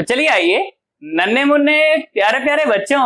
तो चलिए आइए नन्हे मुन्ने प्यारे प्यारे बच्चों,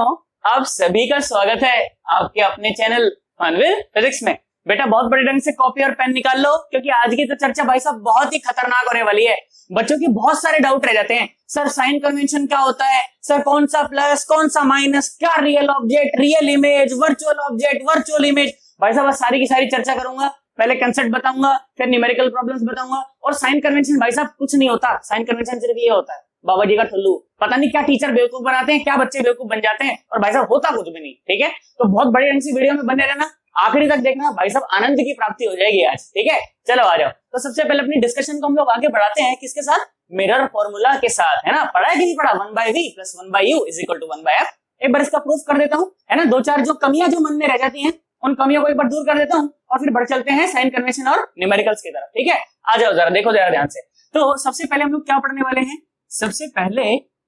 आप सभी का स्वागत है आपके अपने चैनल फन विद फिजिक्स में। बेटा बहुत बड़े ढंग से कॉपी और पेन निकाल लो, क्योंकि आज की तो चर्चा भाई साहब बहुत ही खतरनाक होने वाली है। बच्चों की बहुत सारे डाउट रह जाते हैं, सर साइन कन्वेंशन क्या होता है, सर कौन सा प्लस कौन सा माइनस, क्या real object real image, virtual object virtual image. भाई साहब सारी की सारी चर्चा करूंगा, पहले कंसेप्ट बताऊंगा, फिर न्यूमेरिकल प्रॉब्लम्स बताऊंगा। और साइन कन्वेंशन भाई साहब कुछ नहीं होता, साइन कन्वेंशन सिर्फ ये होता है बाबा जी का ठुल्लू। पता नहीं क्या टीचर बेवकूफ बनाते हैं, क्या बच्चे बेवकूफ बन जाते हैं, और भाई साहब होता कुछ भी नहीं। ठीक है, तो बहुत बड़े ढंग से वीडियो में बने रहना, आखिरी तक देखना, भाई साहब आनंद की प्राप्ति हो जाएगी आज। ठीक है, चलो आ जाओ। तो सबसे पहले अपनी डिस्कशन को हम लोग आगे बढ़ाते हैं, किसके साथ? मिरर फॉर्मूला के साथ, है ना। पढ़ा है कि नहीं पढ़ा? 1/v + 1/u = 1/f। एक बार इसका प्रूफ कर देता हूं, है ना। दो चार जो कमियां जो मन में रह जाती हैं उन कमियों को एक बार दूर कर देता हूं, और फिर बढ़ चलते हैं साइन कन्वेंशन और न्यूमेरिकल्स की तरफ। ठीक है, आ जाओ जरा, देखो जरा ध्यान से। तो सबसे पहले हम लोग क्या पढ़ने वाले हैं? सबसे पहले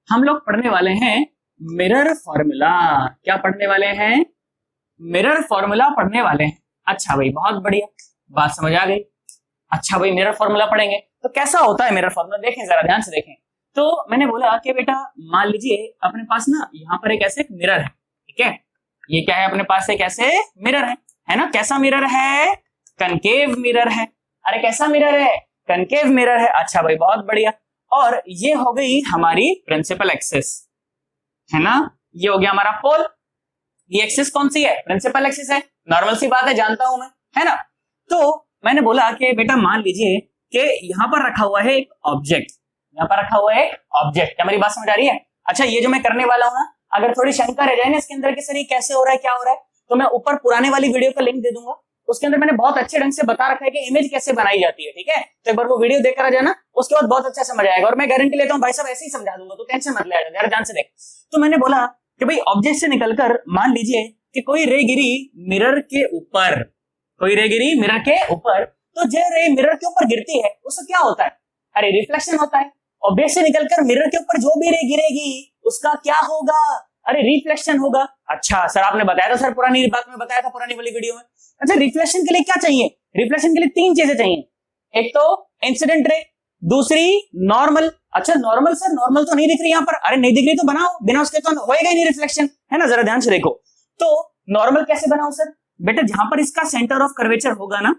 हम लोग पढ़ने वाले हैं मिरर फॉर्मूला। क्या पढ़ने वाले हैं? मिरर फॉर्मूला पढ़ने वाले हैं। अच्छा भाई, बहुत बढ़िया, बात समझ आ गई। अच्छा भाई, मिरर फॉर्मूला पढ़ेंगे तो कैसा होता है मिरर फॉर्मूला? देखें जरा ध्यान से देखें। तो मैंने बोला कि बेटा मान लीजिए अपने पास ना यहाँ पर एक ऐसे मिरर है। ठीक है, ये क्या है? अपने पास एक ऐसे मिरर है ना। कैसा मिरर है? कनकेव मिरर है। अरे कैसा मिरर है? कनकेव मिरर है। अच्छा भाई, बहुत बढ़िया। और ये हो गई हमारी प्रिंसिपल एक्सिस, है ना। ये हो गया हमारा पोल। ये एक्सिस कौन सी है? प्रिंसिपल एक्सिस है। नॉर्मल सी बात है, जानता हूं मैं, है ना। तो मैंने बोला कि बेटा मान लीजिए कि यहां पर रखा हुआ है एक ऑब्जेक्ट, यहां पर रखा हुआ है ऑब्जेक्ट। क्या मेरी बात समझ आ रही है? अच्छा, ये जो मैं करने वाला हूं ना, अगर थोड़ी शंका रह जाए ना इसके अंदर कि सर ये कैसे हो रहा है, क्या हो रहा है, तो मैं ऊपर पुराने वाली वीडियो का लिंक दे दूंगा। उसके अंदर मैंने बहुत अच्छे ढंग से बता रखा है कि इमेज कैसे बनाई जाती है। ठीक है, तो एक बार वो वीडियो देखकर आ जाना, उसके बाद बहुत अच्छा समझ आएगा। और मैं गारंटी लेता हूँ भाई साहब ऐसे ही समझा दूंगा, तो टेंशन मत ले, जरा ध्यान से देख। तो मैंने बोला कि भाई ऑब्जेक्ट से निकलकर मान लीजिए कि कोई रे गिरी मिरर के ऊपर, कोई रे गिरी मिरर के ऊपर, तो जो रे मिरर के ऊपर गिरती है उसका क्या होता है? अरे रिफ्लेक्शन होता है। ऑब्जेक्ट से निकलकर मिरर के ऊपर जो भी रे गिरेगी उसका क्या होगा? अरे रिफ्लेक्शन होगा। अच्छा सर, आपने बताया था सर, पुरानी बात में बताया था, पुरानी वाली वीडियो में। अच्छा, रिफ्लेक्शन के लिए क्या चाहिए? रिफ्लेक्शन के लिए तीन चीजें चाहिए। एक तो इंसिडेंट रे, दूसरी नॉर्मल। अच्छा नॉर्मल सर, नॉर्मल तो नहीं दिख रही यहाँ पर। अरे नहीं दिख रही तो बनाओ, बिना उसके तो होएगा ही नहीं रिफ्लेक्शन, है ना। जरा ध्यान से देखो, तो नॉर्मल कैसे बनाऊं सर? बेटा जहां पर इसका सेंटर ऑफ कर्वेचर होगा ना,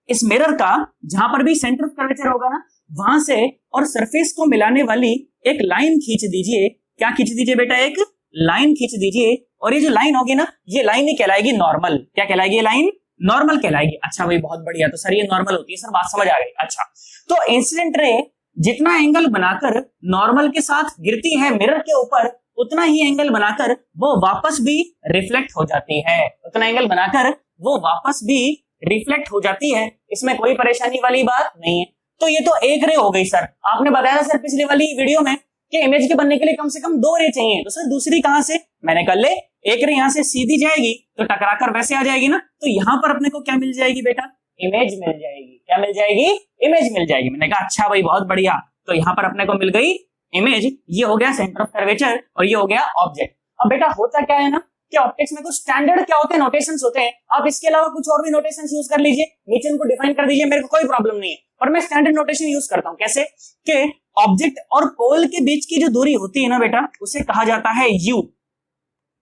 इस मिरर का जहां पर भी सेंटर ऑफ कर्वेचर होगा ना, वहां से और सरफेस को मिलाने वाली एक लाइन खींच दीजिए। क्या खींच दीजिए बेटा? एक लाइन खींच दीजिए। और ये जो लाइन होगी ना, ये लाइन ही कहलाएगी नॉर्मल। क्या कहलाएगी? ये लाइन नॉर्मल कहलाएगी। अच्छा भाई, बहुत बढ़िया। तो सर ये नॉर्मल होती है, सर बात समझ आ गई। अच्छा, तो इंसिडेंट रे जितना एंगल बनाकर नॉर्मल के साथ गिरती है मिरर के ऊपर, उतना ही एंगल बनाकर वो वापस भी रिफ्लेक्ट हो जाती है। उतना एंगल बनाकर वो वापस भी रिफ्लेक्ट हो जाती है। इसमें कोई परेशानी वाली बात नहीं है। तो ये तो एक रे हो गई सर। आपने बताया था सर पिछली वाली वीडियो में कि इमेज के बनने के लिए कम से कम दो रे चाहिए, तो सर दूसरी कहां से? मैंने कर ले, एक रे यहां से सीधी जाएगी तो टकराकर वैसे आ जाएगी ना, तो यहां पर अपने को क्या मिल जाएगी बेटा? इमेज मिल जाएगी। क्या मिल जाएगी? इमेज मिल जाएगी। मैंने कहा अच्छा भाई, बहुत बढ़िया। तो यहां पर अपने को मिल गई इमेज। ये हो गया सेंटर ऑफ कर्वेचर और ये हो गया ऑब्जेक्ट। अब बेटा होता क्या है ना कि ऑप्टिक्स में कुछ स्टैंडर्ड क्या होते हैं, नोटेशंस होते हैं। आप इसके अलावा कुछ और भी नोटेशंस यूज कर लीजिए, नीचे इनको डिफाइन कर दीजिए, मेरे को कोई प्रॉब्लम नहीं है। पर मैं स्टैंडर्ड नोटेशन यूज करता हूं। कैसे? कि ऑब्जेक्ट और पोल के बीच की जो दूरी होती है ना बेटा, उसे कहा जाता है यू।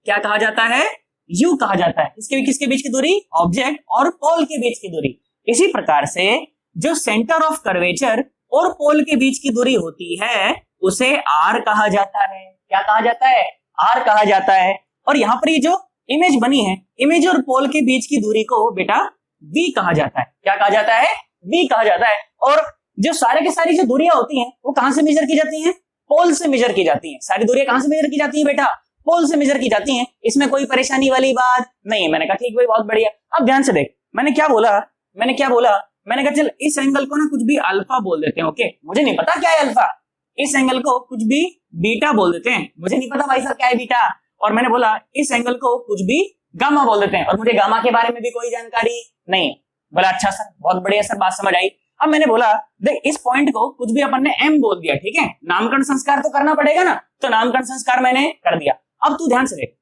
क्या कहा जाता है? यू कहा जाता है। किसके बीच की दूरी? ऑब्जेक्ट और पोल के बीच की दूरी। इसी प्रकार से जो सेंटर ऑफ कर्वेचर और पोल के बीच की दूरी होती है उसे आर कहा जाता है। क्या कहा जाता है? आर कहा जाता है। और यहां पर ये जो इमेज बनी है, इमेज और पोल के बीच की दूरी को बेटा वी कहा जाता है। क्या कहा जाता है? वी कहा जाता है। और जो सारे के सारी जो दूरियां होती हैं वो कहां से मेजर की जाती हैं? पोल से मेजर की जाती हैं। सारी दूरियां कहां से मेजर की जाती हैं बेटा? पोल से मेजर की जाती हैं। इसमें कोई परेशानी वाली बात नहीं है। मैंने कहा ठीक भाई, बहुत बढ़िया। अब ध्यान से देख, मैंने क्या बोला? मैंने कहा चल इस एंगल को ना कुछ भी अल्फा बोल देते हैं। ओके, मुझे नहीं पता क्या है अल्फा। इस एंगल को कुछ भी बीटा बोल देते हैं। मुझे नहीं पता भाई साहब क्या है बीटा। और मैंने बोला इस एंगल को कुछ भी गामा बोल देते हैं, और मुझे गामा के बारे में भी कोई जानकारी नहीं। बोला अच्छा सर, बहुत बढ़िया सर, बात समझ आई। अब मैंने बोला देख, इस पॉइंट को कुछ भी अपन ने एम बोल दिया। ठीक है, नामकरण संस्कार तो करना पड़ेगा ना, तो नामकरण संस्कार मैंने कर दिया। अब तू ध्यान से देख,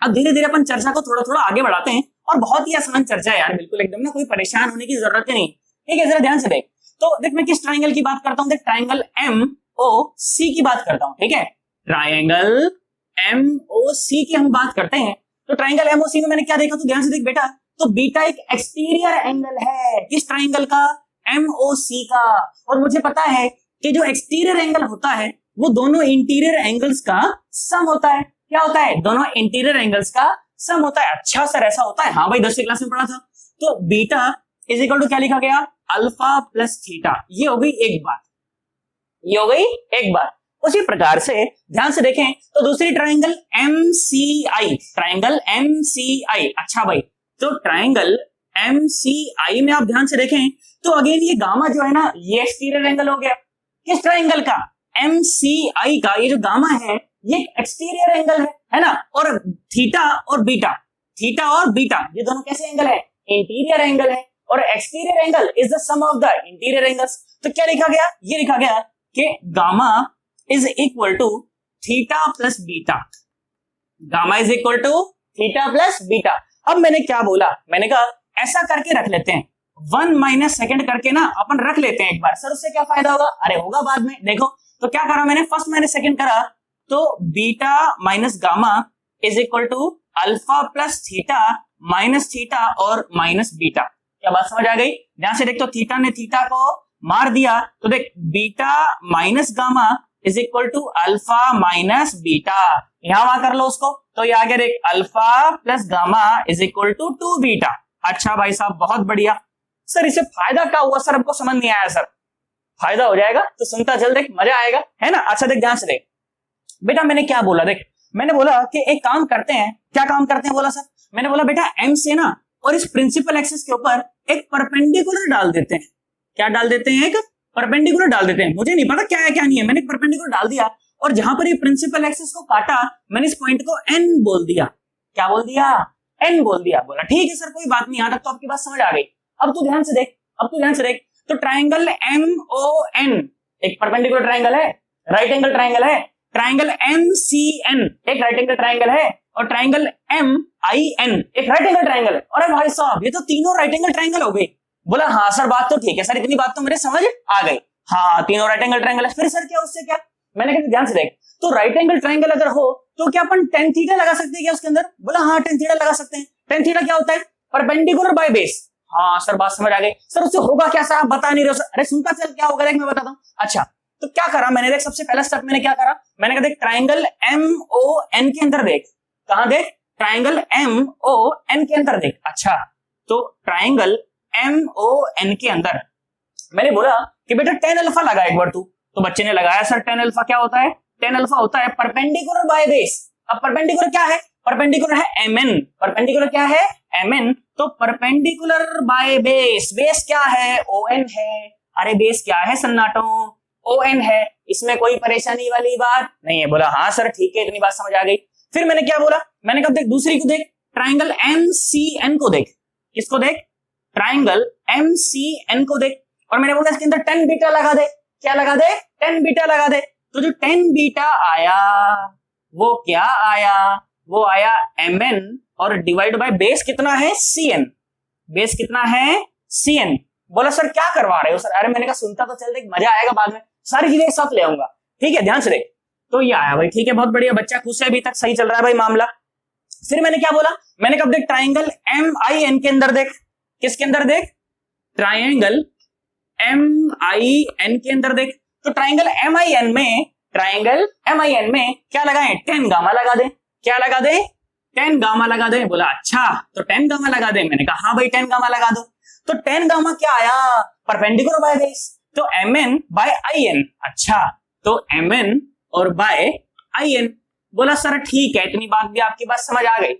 अब धीरे धीरे अपन चर्चा को थोड़ा थोड़ा आगे बढ़ाते हैं, और बहुत ही आसान चर्चा है यार, बिल्कुल एकदम ना, कोई परेशान होने की जरूरत ही नहीं। ठीक है, जरा ध्यान से देख। तो देख मैं किस ट्राइंगल की बात करता हूं। देख ट्राइंगल एम MOC की बात करता हूं, ठीक है, ट्राइंगल MOC की हम बात करते हैं। तो ट्राइंगल MOC में मैंने क्या देखा, तो ध्यान से देख बेटा, तो बीटा एक एक्सटीरियर एंगल है, किस ट्राइंगल का, MOC का। और मुझे पता है कि जो एक्सटीरियर एंगल होता है वो दोनों इंटीरियर एंगल्स का सम होता है। क्या होता है, दोनों इंटीरियर एंगल्स का सम होता है। अच्छा सर ऐसा होता है, हाँ भाई 10वीं क्लास में पढ़ा था। तो बीटा इज इक्वल टू क्या लिखा गया, अल्फा प्लस थीटा। ये हो गई एक बात, ये हो गई एक बात। उसी प्रकार से ध्यान से देखें तो दूसरी ट्राइंगल MCI, ट्राइंगल MCI। अच्छा भाई, तो ट्राइंगल MCI में आप ध्यान से देखें तो अगेन ये गामा जो है ना, ये एक्सटीरियर एंगल हो गया। किस ट्राइंगल का, MCI का। ये जो गामा है ये एक्सटीरियर एंगल है ना। और थीटा और बीटा, थीटा और बीटा ये दोनों कैसे एंगल है, इंटीरियर एंगल है। और exterior angle is the sum of the interior angles. तो क्या लिखा गया, ये लिखा गया कि gamma is equal to theta plus beta, gamma is equal to theta plus beta. अब मैंने क्या बोला, मैंने कहा ऐसा करके रख लेते हैं, 1 - सेकंड करके ना अपन रख लेते हैं एक बार। सर उससे क्या फायदा होगा, अरे होगा बाद में। देखो तो क्या करा मैंने, फर्स्ट मैंने सेकंड करा, तो beta minus gamma is equal to alpha plus theta minus theta और माइनस बीटा। क्या बात समझ आ गई, ध्यान से देख, तो थीटा ने थीटा को मार दिया, तो देख beta minus gamma is equal to alpha minus beta. यहां वहां कर लो उसको, तो ये आगे देख alpha plus gamma is equal to 2 beta. अच्छा भाई साहब बहुत बढ़िया। सर इसे फायदा क्या हुआ, सर हमको समझ नहीं आया। सर फायदा हो जाएगा तो सुनता चल, देख मजा आएगा, है ना। अच्छा देख ध्यान से देख बेटा, मैंने क्या बोला, देख मैंने बोला कि एक काम करते हैं। क्या काम करते हैं बोला सर, मैंने बोला बेटा M से ना और इस प्रिंसिपल एक्सिस के ऊपर एक परपेंडिकुलर डाल देते हैं। क्या डाल देते हैं, एक परपेंडिकुलर डाल देते हैं। मुझे नहीं पता क्या है क्या नहीं है, मैंने परपेंडिकुलर डाल दिया और जहां पर ये प्रिंसिपल एक्सिस को काटा मैंने इस पॉइंट को N बोल दिया। क्या बोल दिया, N बोल दिया। बोला ठीक है सर कोई बात नहीं, यहां तक तो आपकी बात समझ आ गई। अब तू ध्यान से देख, अब तू ध्यान से देख, तो ट्राइंगल MON एक परपेंडिकुलर ट्राइंगल है, राइट एंगल ट्राइंगल है। ट्राइंगल MCN एक राइट एंगल ट्राइंगल है और ट्राइंगल MIN एक राइट एंगल ट्राइंगल है। अरे भाई साहब ये तो तीनों राइट एंगल ट्राइंगल हो गई। बोला हाँ सर बात तो ठीक है सर, इतनी बात तो मेरे समझ आ गई। हाँ तीनों राइट एंगल ट्राइंगल है। फिर सर क्या, उससे क्या, मैंने कहा ध्यान से देख, तो राइट एंगल ट्राइंगल अगर हो तो क्या अपन tan थीटा लगा सकते हैं क्या उसके अंदर। बोला हाँ tan थीटा लगा सकते हैं। tan थीटा क्या होता है, परपेंडिकुलर बाय बेस। हाँ सर बात समझ आ गई। सर उससे होगा क्या सर, आप बता नहीं रहे हो। अरे सुनता चल क्या होगा, देख मैं बताता हूँ। अच्छा तो क्या करा मैंने, देख सबसे पहला स्टेप मैंने क्या करा, मैंने कहा देख ट्राइंगल MON के अंदर देख, कहां देख, ट्राइंगल MON के अंदर देख। अच्छा तो ट्राइंगल MON के अंदर मैंने बोला कि बेटा tan अल्फा लगा एक बार तू। तो बच्चे ने लगाया सर tan अल्फा क्या होता है, tan अल्फा होता है परपेंडिकुलर बाय बेस। अब परपेंडिकुलर क्या है, परपेंडिकुलर है MN, परपेंडिकुलर क्या है MN। तो परपेंडिकुलर बाय बेस, बेस क्या है ON है। अरे बेस क्या है सन्नाटो, ON है, इसमें कोई परेशानी वाली बात नहीं है। बोला हाँ सर ठीक है, इतनी बात समझ आ गई। फिर मैंने क्या बोला, मैंने कहा देख दूसरी को देख, ट्राइंगल MCN को देख। किसको देख, ट्राइंगल MCN को देख। और मैंने बोला इसके अंदर tan बीटा लगा दे। क्या लगा दे, tan बीटा लगा दे। तो जो tan बीटा आया वो क्या आया, वो आया MN और डिवाइड बाय बेस कितना है CN, बेस कितना है CN। बोला सर क्या करवा रहे हो सर। अरे मैंने कहा सुनता तो चल, देख मजा आएगा, बाद में सारी चीजें एक साथ ले आऊंगा, ठीक है ध्यान से देख। तो ये आया भाई, ठीक है बहुत बढ़िया, बच्चा खुश है, अभी तक सही चल रहा है भाई मामला। फिर मैंने क्या बोला, मैंने कब देख ट्राइंगल MIN के अंदर देख। किसके अंदर देख, ट्राइंगल MIN के अंदर देख। तो ट्राइंगल MIN में, ट्राइंगल MIN में क्या लगाए, tan गामा लगा दे। क्या लगा दे, tan गामा लगा दे। बोला अच्छा तो tan गामा लगा दे। मैंने कहा हाँ भाई tan गामा लगा दो। तो tan गामा क्या आया, परपेंडिकुलर बाय बेस, तो MN बाय IN। अच्छा तो MN और बाय IN। बोला सर ठीक है, इतनी बात भी आपकी बात समझ आ गई।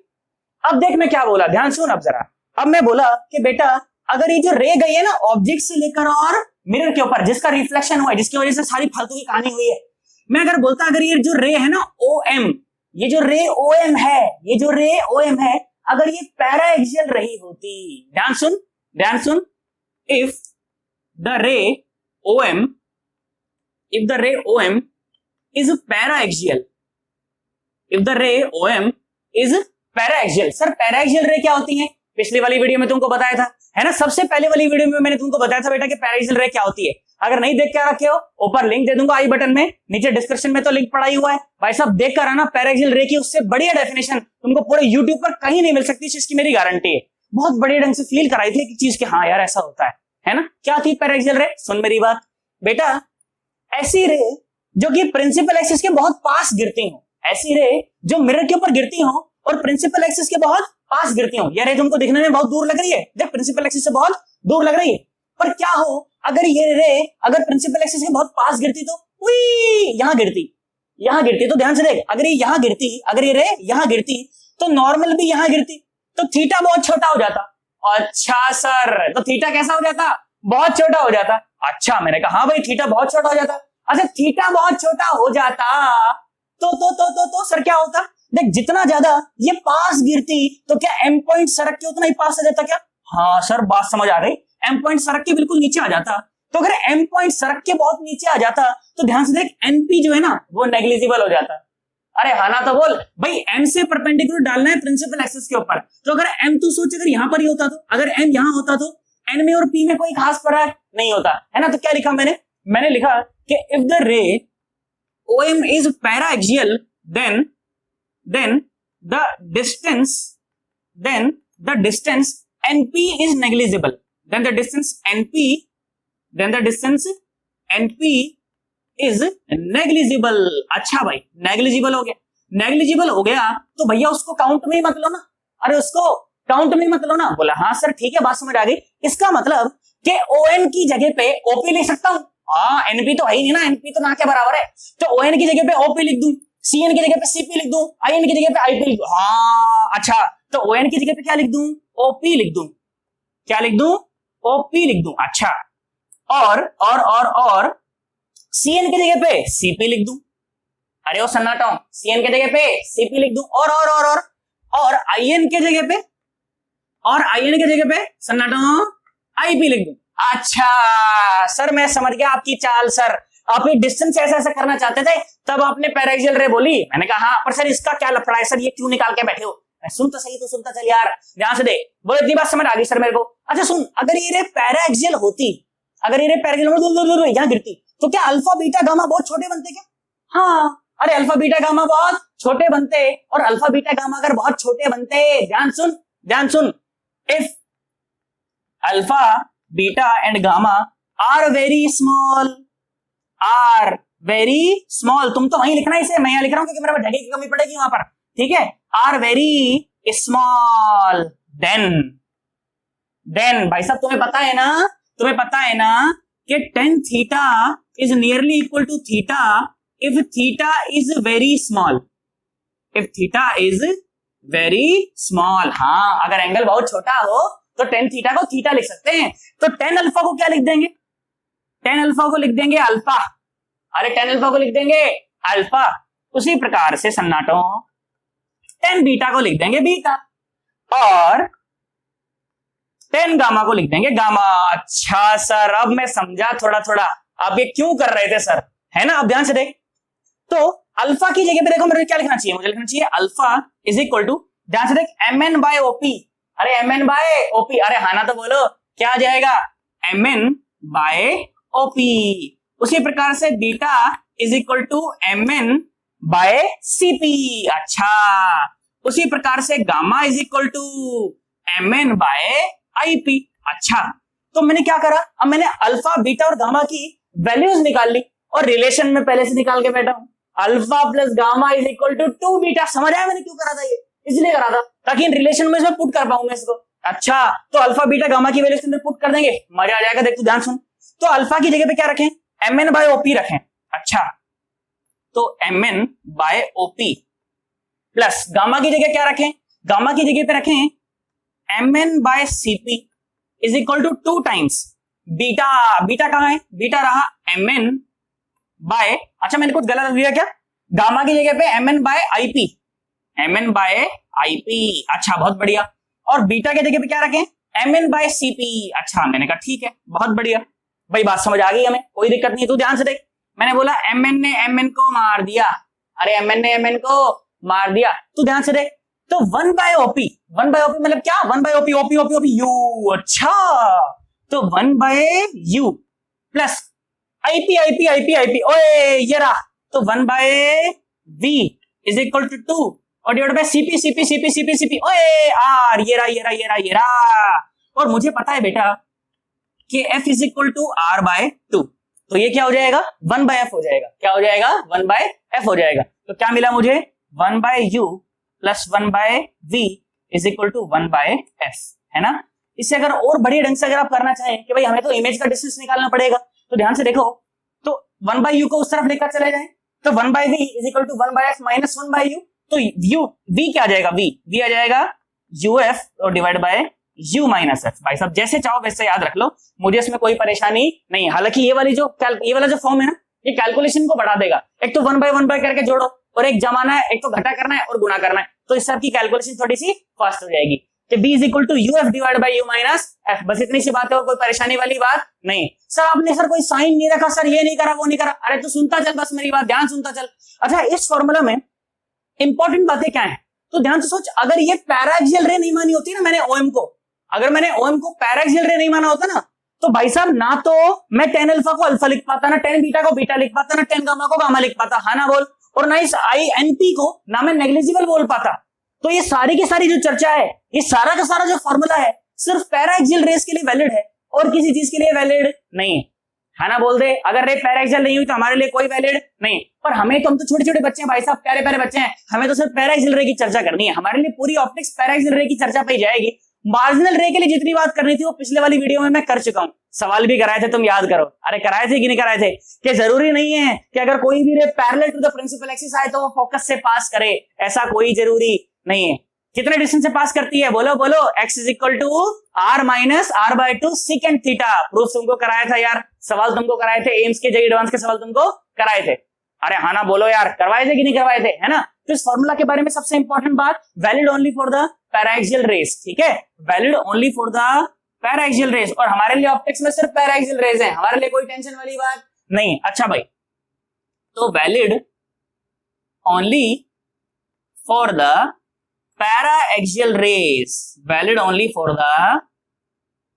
अब देख मैं क्या बोला, ध्यान सुन अब जरा। अब मैं बोला कि बेटा अगर ये जो रे गई है ना ऑब्जेक्ट से लेकर और मिरर के ऊपर, जिसका रिफ्लेक्शन हुआ है, जिसकी वजह से सारी फालतू की कहानी हुई है, मैं अगर बोलता अगर ये जो रे है ना OM, ये जो रे OM है, ये जो रे OM है, अगर ये पैरा एक्सियल रही होती, ध्यान सुन ध्यान सुन, if the ray OM is para-axial, if the ray OM is para-axial। Sir para-axial रे क्या होती है, पिछली वाली वीडियो में तुमको बताया था, है ना, सबसे पहले वाली वीडियो में मैंने तुमको बताया था बेटा कि para-axial रे क्या होती है। अगर नहीं देख के रखे हो ऊपर लिंक दे दूंगा आई बटन में, नीचे डिस्क्रिप्शन में तो लिंक पड़ा ही हुआ है भाई साहब, देख कर आना। पैराक्सियल रे की उससे बढ़िया डेफिनेशन तुमको पूरे यूट्यूब पर कहीं नहीं मिल सकती, इसकी मेरी गारंटी है। बहुत बढ़िया ढंग से फील कराई थी कि चीज के हाँ यार ऐसा होता है ना। क्या थी पैराक्सियल रे? सुन मेरी बात बेटा, ऐसी रे जो कि प्रिंसिपल एक्सिस के बहुत पास गिरती हो, ऐसी रे जो मिरर के ऊपर गिरती हो और प्रिंसिपल एक्सिस के बहुत पास गिरती हो। यार ये तुमको दिखने में बहुत दूर लग रही है, देख प्रिंसिपल एक्सिस से बहुत दूर लग रही है, पर क्या हो अगर ये रे अगर प्रिंसिपल एक्सिस के बहुत पास गिरती तो यहां गिरती तो ध्यान से देख, अगर ये यहां गिरती, अगर ये रे यहां गिरती तो नॉर्मल भी यहां गिरती तो थीटा बहुत छोटा हो जाता। अच्छा सर, तो थीटा कैसा हो जाता? बहुत छोटा हो जाता। अच्छा, मैंने कहा हाँ भाई थीटा बहुत छोटा हो जाता। अच्छा, थीटा बहुत छोटा हो जाता तो सर क्या होता? देख जितना ज्यादा ये पास गिरती तो क्या एम पॉइंट सरक के उतना ही पास आ जाता क्या? हाँ सर, बात समझ आ गई, एम पॉइंट सरक के बिल्कुल नीचे आ जाता। तो अगर एम पॉइंट सरक के बहुत नीचे आ जाता तो ध्यान से देख एनपी जो है ना वो नेग्लिजिबल हो जाता। अरे हाँ ना, तो बोल भाई एम से परपेंडिकुलर डालना है प्रिंसिपल एक्सिस के ऊपर, तो अगर एम तू सोच अगर यहां पर ही होता तो, अगर एम यहां होता तो एन में और पी में कोई खास फर्क नहीं होता है ना। तो क्या लिखा मैंने लिखा कि if the ray OM is paraxial then the distance NP is negligible, then the distance NP is negligible। अच्छा भाई, नेग्लिजिबल हो गया तो भैया उसको काउंट में ही मत लो ना। अरे उसको काउंट में मत लो ना। बोला हाँ सर ठीक है, बात समझ आ गई। इसका मतलब कि ON की जगह पे OP लिख सकता हूं। हाँ, NP तो है ही नहीं ना, NP तो ना के बराबर है, तो ON की जगह पे OP लिख दूं, CN की जगह पे CP लिख दूं, IN की जगह पे IP लिख दूं। हाँ अच्छा, तो ON की जगह पे क्या लिख दूं? OP लिख दूं। क्या लिख दूं? OP लिख दूं। अच्छा, और CN की जगह पे CP लिख दूं। अरे वो सन्नाटा हूं, CN की जगह पे CP लिख दूं। और IN की जगह पे सन्नाटा IP लिख दूं। अच्छा सर, मैं समझ गया आपकी चाल सर, आप ये डिस्टेंस ऐसा करना चाहते थे तब आपने पैराक्सियल रे बोली। मैंने कहा हाँ, पर सर इसका क्या लफड़ा है सर, ये क्यों निकाल के बैठे हो? सुन तो सही, तो सुनता चल यार, ध्यान से दे। बोले इतनी बात समझ आ गई सर मेरे को। अच्छा सुन, अगर ये रे पैराक्सियल होती, यहां गिरती तो क्या अल्फा बीटा गामा बहुत छोटे बनते क्या? हाँ, अरे अल्फा बीटा गामा बहुत छोटे बनते, और अल्फा बीटा गामा अगर बहुत छोटे बनते, ध्यान सुन, if alpha beta and gamma are very small, तुम तो वहीं लिखना, इसे मैं यहां लिख रहा हूं क्योंकि मेरे पास जगह की कमी पड़ेगी वहां पर, ठीक है। आर वेरी स्मॉल देन भाई साहब तुम्हें पता है ना कि tan theta is nearly equal to theta if theta is very small. हाँ, अगर एंगल बहुत छोटा हो तो tan थीटा को थीटा लिख सकते हैं। तो tan अल्फा को क्या लिख देंगे? tan अल्फा को लिख देंगे अल्फा। अरे tan अल्फा को लिख देंगे अल्फा। उसी प्रकार से सन्नाटो tan बीटा को लिख देंगे बीटा, और tan गामा को लिख देंगे गामा। अच्छा सर, अब मैं समझा थोड़ा, आप ये क्यों कर रहे थे सर, है ना। अब ध्यान से देख, तो अल्फा की जगह पे देखो मेरे क्या लिखना चाहिए, मुझे लिखना चाहिए अल्फा इज इक्वल टू, ध्यान से देख, MN बाय OP। अरे MN बाय OP, अरे हाँ ना, तो बोलो क्या आ जाएगा? MN by OP। उसी प्रकार से beta is equal to MN by CP। अच्छा, उसी प्रकार से gamma is equal to MN by IP। अच्छा, तो मैंने क्या करा, अब मैंने अल्फा बीटा और गामा की वैल्यूज निकाल ली और रिलेशन में पहले से निकाल के बैठा हूं। Alpha plus gamma is equal to 2 beta. समझ आया मैंने क्यों करा था? ये इसलिए करा था ताकि इन रिलेशन में पुट कर पाऊं मैं इसको। अच्छा, तो अल्फा बीटा गामा की वैल्यूज में पुट कर देंगे, मजा आ जाएगा। देख तू ध्यान सुन, तो अल्फा की जगह पे क्या रखें? MN बाय OP रखें। अच्छा, तो MN by OP plus gamma की जगह क्या रखें? गामा की जगह पे रखें MN by CP is equal to 2 times beta. Beta कहां है? बीटा रहा MN बाय, अच्छा मैंने कुछ गलत लिया क्या? गामा की जगह पे MN बाय IP। अच्छा, बहुत बढ़िया। और बीटा की जगह पे क्या रखें? MN by CP। अच्छा, मैंने कहा ठीक है, बहुत बढ़िया भाई, बात समझ आ गई हमें, कोई दिक्कत नहीं। तू ध्यान से देख, मैंने बोला MN ने MN को मार दिया। अरे MN ने MN को मार दिया, तू ध्यान से देख, तो 1 बाय OP मतलब क्या? 1 बाय OP U। अच्छा, तो 1 by U plus IP IP IP IP, ओए ये रहा, तो 1/v इज इक्वल टू 2 और divide bye CP CP CP CP CP, ओए आर, ये रहा ये रहा ये रहा ये रहा। और मुझे पता है बेटा कि f is equal to r by 2, तो ये क्या हो जाएगा 1/f हो जाएगा, क्या हो जाएगा 1/f हो जाएगा। तो क्या मिला मुझे 1/u plus 1/v is equal to 1/f, है ना। इससे अगर और बढ़िया ढंग से अगर आप करना चाहें कि भाई हमें तो इमेज का डिस्टेंस निकालना पड़ेगा, तो ध्यान से देखो, तो 1/u को उस तरफ लेकर चले जाएं, तो 1/v is equal to 1/f minus 1/u, तो v क्या आ जाएगा, v आ जाएगा uf और divide by u minus f। भाई साहब जैसे चाहो वैसे याद रख लो, मुझे इसमें कोई परेशानी नहीं। हालांकि ये वाला जो फॉर्म है ना, ये कैलकुलेशन को बढ़ा देगा। एक तो 1/1 करके जोड़ो और एक जमाना है, एक तो घटा करना है और गुणा करना है, तो इस सब की कैलकुलेशन थोड़ी सी फास्ट हो जाएगी कि b is equal to uf divide by u minus f। बस इतनी सी बात है और कोई परेशानी वाली बात नहीं। सर आपने सर कोई साइन नहीं रखा, सर ये नहीं करा वो नहीं करा, अरे तू सुनता चल, बस मेरी बात ध्यान सुनता चल। अच्छा, इस फॉर्मूला में इंपॉर्टेंट बातें क्या है, तो ध्यान से सोच। अगर ये पैराक्सियल रे नहीं मानी होती ना मैंने ओएम को, अगर मैंने ओएम को पैराक्सियल रे नहीं माना होता ना, तो भाई साहब ना तो मैं टेन अल्फा को अल्फा लिख पाता, ना टेन बीटा को बीटा लिख पाता, ना टेन गामा को गामा लिख पाता, हाँ ना बोल, और ना इस INP को ना मैं नेग्लिजिबल बोल पाता। तो ये सारी की सारी जो चर्चा है, ये सारा का सारा जो फॉर्मूला है, सिर्फ पैराक्सियल रेस के लिए वैलिड है और किसी चीज के लिए वैलिड नहीं है ना। बोल दे अगर रे पैराक्सियल नहीं हुई तो हमारे लिए कोई वैलिड नहीं। पर हमें तो, हम तो छोटे छोटे बच्चे हैं भाई साहब, प्यारे प्यारे बच्चे हैं, हमें तो सिर्फ पैराक्सियल रे की चर्चा करनी है। हमारे लिए पूरी ऑप्टिक्स पैराक्सियल रे की चर्चा पे जाएगी। मार्जिनल रे के लिए जितनी बात करनी थी वो पिछले वाली वीडियो में मैं कर चुका हूं। सवाल भी कराए थे, तुम याद करो। अरे कराए थे कि नहीं कराए थे? कि जरूरी नहीं है कि अगर कोई भी ray parallel to the principal axis आए तो वो फोकस से पास करे, ऐसा कोई जरूरी नहीं है। कितने डिस्टेंस से पास करती है, बोलो बोलो। x is equal to r minus r/2 second theta. Proof तुमको कराया था यार, सवाल तुमको कराए थे, एम्स के जेईई एडवांस के सवाल तुमको कराए थे। अरे हाँ ना बोलो यार, करवाए थे कि नहीं करवाए थे, है ना। तो इस फॉर्मूला के बारे में सबसे इंपॉर्टेंट बात, valid only for the paraxial rays, ठीक है, valid only for the paraxial rays. और हमारे लिए ऑप्टिक्स में सिर्फ पैराक्सियल रेस है, हमारे लिए कोई टेंशन वाली बात नहीं। अच्छा भाई, तो valid only for the paraxial rays, valid only for the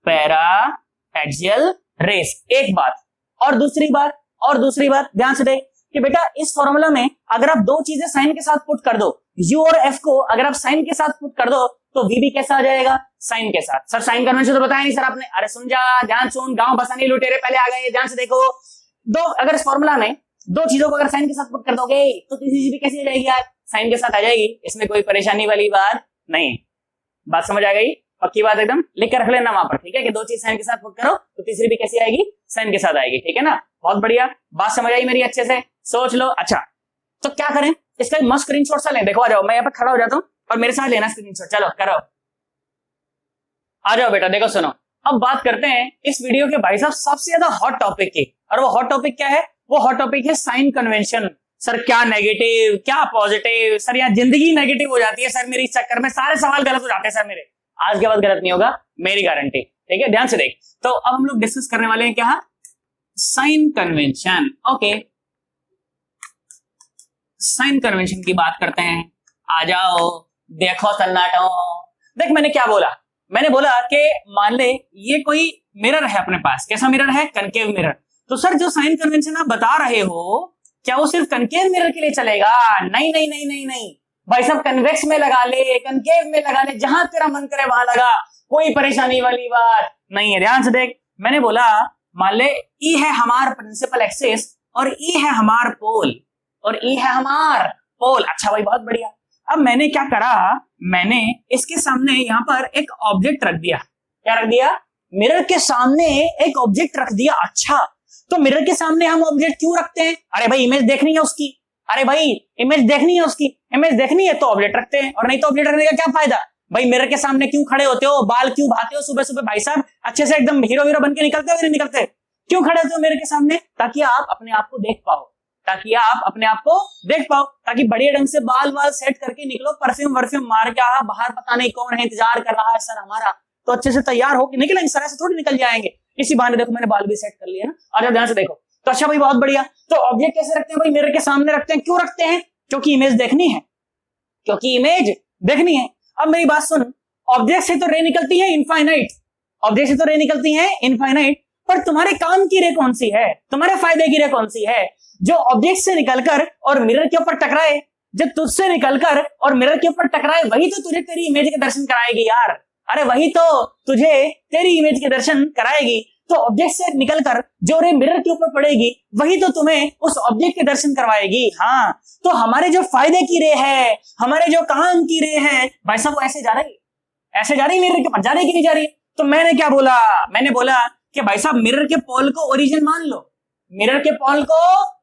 paraxial rays. एक बात और दूसरी बात ध्यान से दे कि बेटा इस फॉर्मूला में अगर आप दो चीजें साइन के साथ पुट कर दो, u और f को अगर आप साइन के साथ पुट कर दो तो v भी कैसा आ जाएगा, साइन के साथ। सर साइन कन्वेंशन तो बताया नहीं सर आपने। अरे सुन जा, ध्यान सुन, गांव बसाने लुटेरे पहले आ गए, ध्यान से देखो। दो, अगर इस फॉर्मूला में दो चीजों को अगर साइन के साथ पुट कर दोगे तो तीसरी चीज भी कैसी आ जाएगी यार, साइन के साथ आ जाएगी। इसमें कोई परेशानी वाली बात नहीं। बात समझ आ गई? पक्की बात एकदम, लिख कर रख लेना वहां पर, ठीक है, कि दो चीज साइन के साथ पुट करो तो तीसरी भी कैसी आएगी, साइन के साथ आएगी, ठीक है ना। बहुत बढ़िया, बात समझ आई मेरी, अच्छे से सोच लो। अच्छा तो क्या करें, इसका मस्त स्क्रीनशॉट सा लें। देखो आ जाओ, मैं यहाँ पर खड़ा हो जाता हूँ और मेरे साथ लेना स्क्रीनशॉट। चलो करो, आ जाओ बेटा। देखो सुनो, अब बात करते हैं इस वीडियो के भाई साहब सबसे ज्यादा हॉट टॉपिक की। और वो हॉट टॉपिक क्या है? वो हॉट टॉपिक है साइन कन्वेंशन। सर क्या नेगेटिव क्या पॉजिटिव, सर यहाँ जिंदगी नेगेटिव हो जाती है सर मेरी, इस चक्कर में सारे सवाल गलत हो जाते हैं सर मेरे। आज के बाद गलत नहीं होगा, मेरी गारंटी, ठीक है। ध्यान से देख, तो अब हम लोग डिस्कस करने वाले हैं क्या, sign convention. Okay, sign convention की बात करते हैं। आ जाओ, देखो सन्नाटो। देख मैंने क्या बोला, मैंने बोला कि मान ले ये कोई मिरर है अपने पास। कैसा मिरर है? Concave mirror. तो सर जो साइन कन्वेंशन आप बता रहे हो, क्या वो सिर्फ कनकेव मिरर के लिए चलेगा? नहीं नहीं नहीं नहीं नहीं भाई साहब, कन्वेक्स में लगा ले, कनकेव में लगा ले, जहां तेरा मन करे वहां लगा, कोई परेशानी वाली बात नहीं है। ध्यान से देख, मैंने बोला मान ले ई है हमार प्रिंसिपल एक्सिस और ई है हमार पोल और ई है हमार पोल। अच्छा भाई बहुत बढ़िया। अब मैंने क्या करा, मैंने इसके सामने यहाँ पर एक ऑब्जेक्ट रख दिया। क्या रख दिया? मिरर के सामने एक ऑब्जेक्ट रख दिया। अच्छा, तो मिरर के सामने हम ऑब्जेक्ट क्यों रखते हैं? अरे भाई इमेज देखनी है उसकी, अरे भाई इमेज देखनी है उसकी, इमेज देखनी है तो ऑब्जेक्ट रखते हैं, और नहीं तो ऑब्जेक्ट रखने का क्या फायदा? भाई मिरर के सामने क्यों खड़े होते हो, बाल क्यों भाते हो सुबह सुबह भाई साहब, अच्छे से एकदम हीरो हीरो बन के निकलते हो नहीं निकलते? क्यों खड़े होते हो मिरर के सामने? ताकि आप अपने आप को देख पाओ, ताकि आप अपने आप को देख पाओ, ताकि बढ़िया ढंग से बाल वाल सेट करके निकलो, परफ्यूम वर्फ्यूम मार के आ, बाहर पता नहीं कौन है इंतजार कर रहा है सर हमारा, तो अच्छे से तैयार होकर निकलेंगे सर, ऐसे थोड़ी निकल जाएंगे। इसी बहाने देखो मैंने बाल भी सेट कर लिया ना। और ध्यान से देखो, तो अच्छा भाई बहुत बढ़िया। तो ऑब्जेक्ट कैसे रखते हैं भाई? मिरर के सामने रखते हैं। क्यों रखते हैं? क्योंकि इमेज देखनी है, क्योंकि इमेज देखनी है। अब मेरी बात सुन, ऑब्जेक्ट से तो रे निकलती है इनफाइनाइट, ऑब्जेक्ट से तो रे निकलती है इनफाइनाइट, पर तुम्हारे काम की रे कौन सी है, तुम्हारे फायदे की रे कौन सी है? जो ऑब्जेक्ट से निकलकर और मिरर के ऊपर टकराए, जब तुझसे निकलकर और मिरर के ऊपर टकराए, वही तो तुझे तेरी इमेज के दर्शन कराएगी यार। अरे वही तो तुझे तेरी इमेज के दर्शन कराएगी। तो ऑब्जेक्ट से निकलकर जो रे मिरर के ऊपर पड़ेगी, वही तो तुम्हें उस ऑब्जेक्ट के दर्शन करवाएगी। हाँ, तो हमारे जो फायदे की रे है, हमारे जो काम की रे है, भाई साहब वो ऐसे जा रही, ऐसे जा रही, मिरर के पास जा रही कि नहीं जा रही? तो मैंने क्या बोला, मैंने बोला कि भाई साहब मिरर के पोल को ओरिजिन मान लो, मिरर के पोल को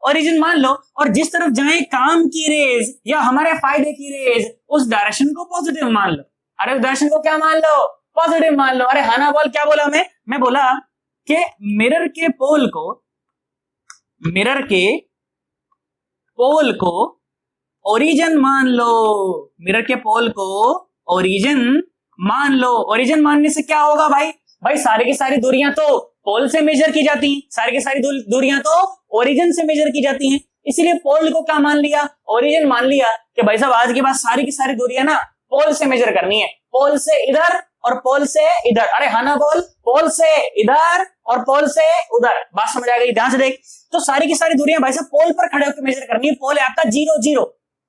ओरिजिन मान लो, और जिस तरफ जाए काम की रेज या हमारे फायदे की रेज, उस डायरेक्शन को पॉजिटिव मान लो। अरे उस डायरेक्शन को क्या मान लो? पॉजिटिव मान लो। अरे हाँ ना बोल, क्या बोला मैं बोला कि मिरर के पोल को ओरिजिन मान लो, मिरर के पोल को ओरिजिन मान लो। ओरिजिन मानने से क्या होगा भाई? भाई सारी की सारी दूरियां तो पोल से मेजर की जाती हैं, सारी की सारी दूरियां तो ओरिजिन से मेजर की जाती हैं, इसीलिए पोल को क्या मान लिया? ओरिजिन मान लिया कि भाई साहब आज के बाद सारी की सारी दूरियां ना पोल से मेजर करनी है, पोल से इधर और पोल से इधर। अरे हाँ ना बोल, पोल से इधर और पोल से उधर। बात समझ आ गई? ध्यान से देख, तो सारी की सारी दूरियां भाई साहब पोल पर खड़े होकर मेजर करनी है। पोल है आपका 0 0,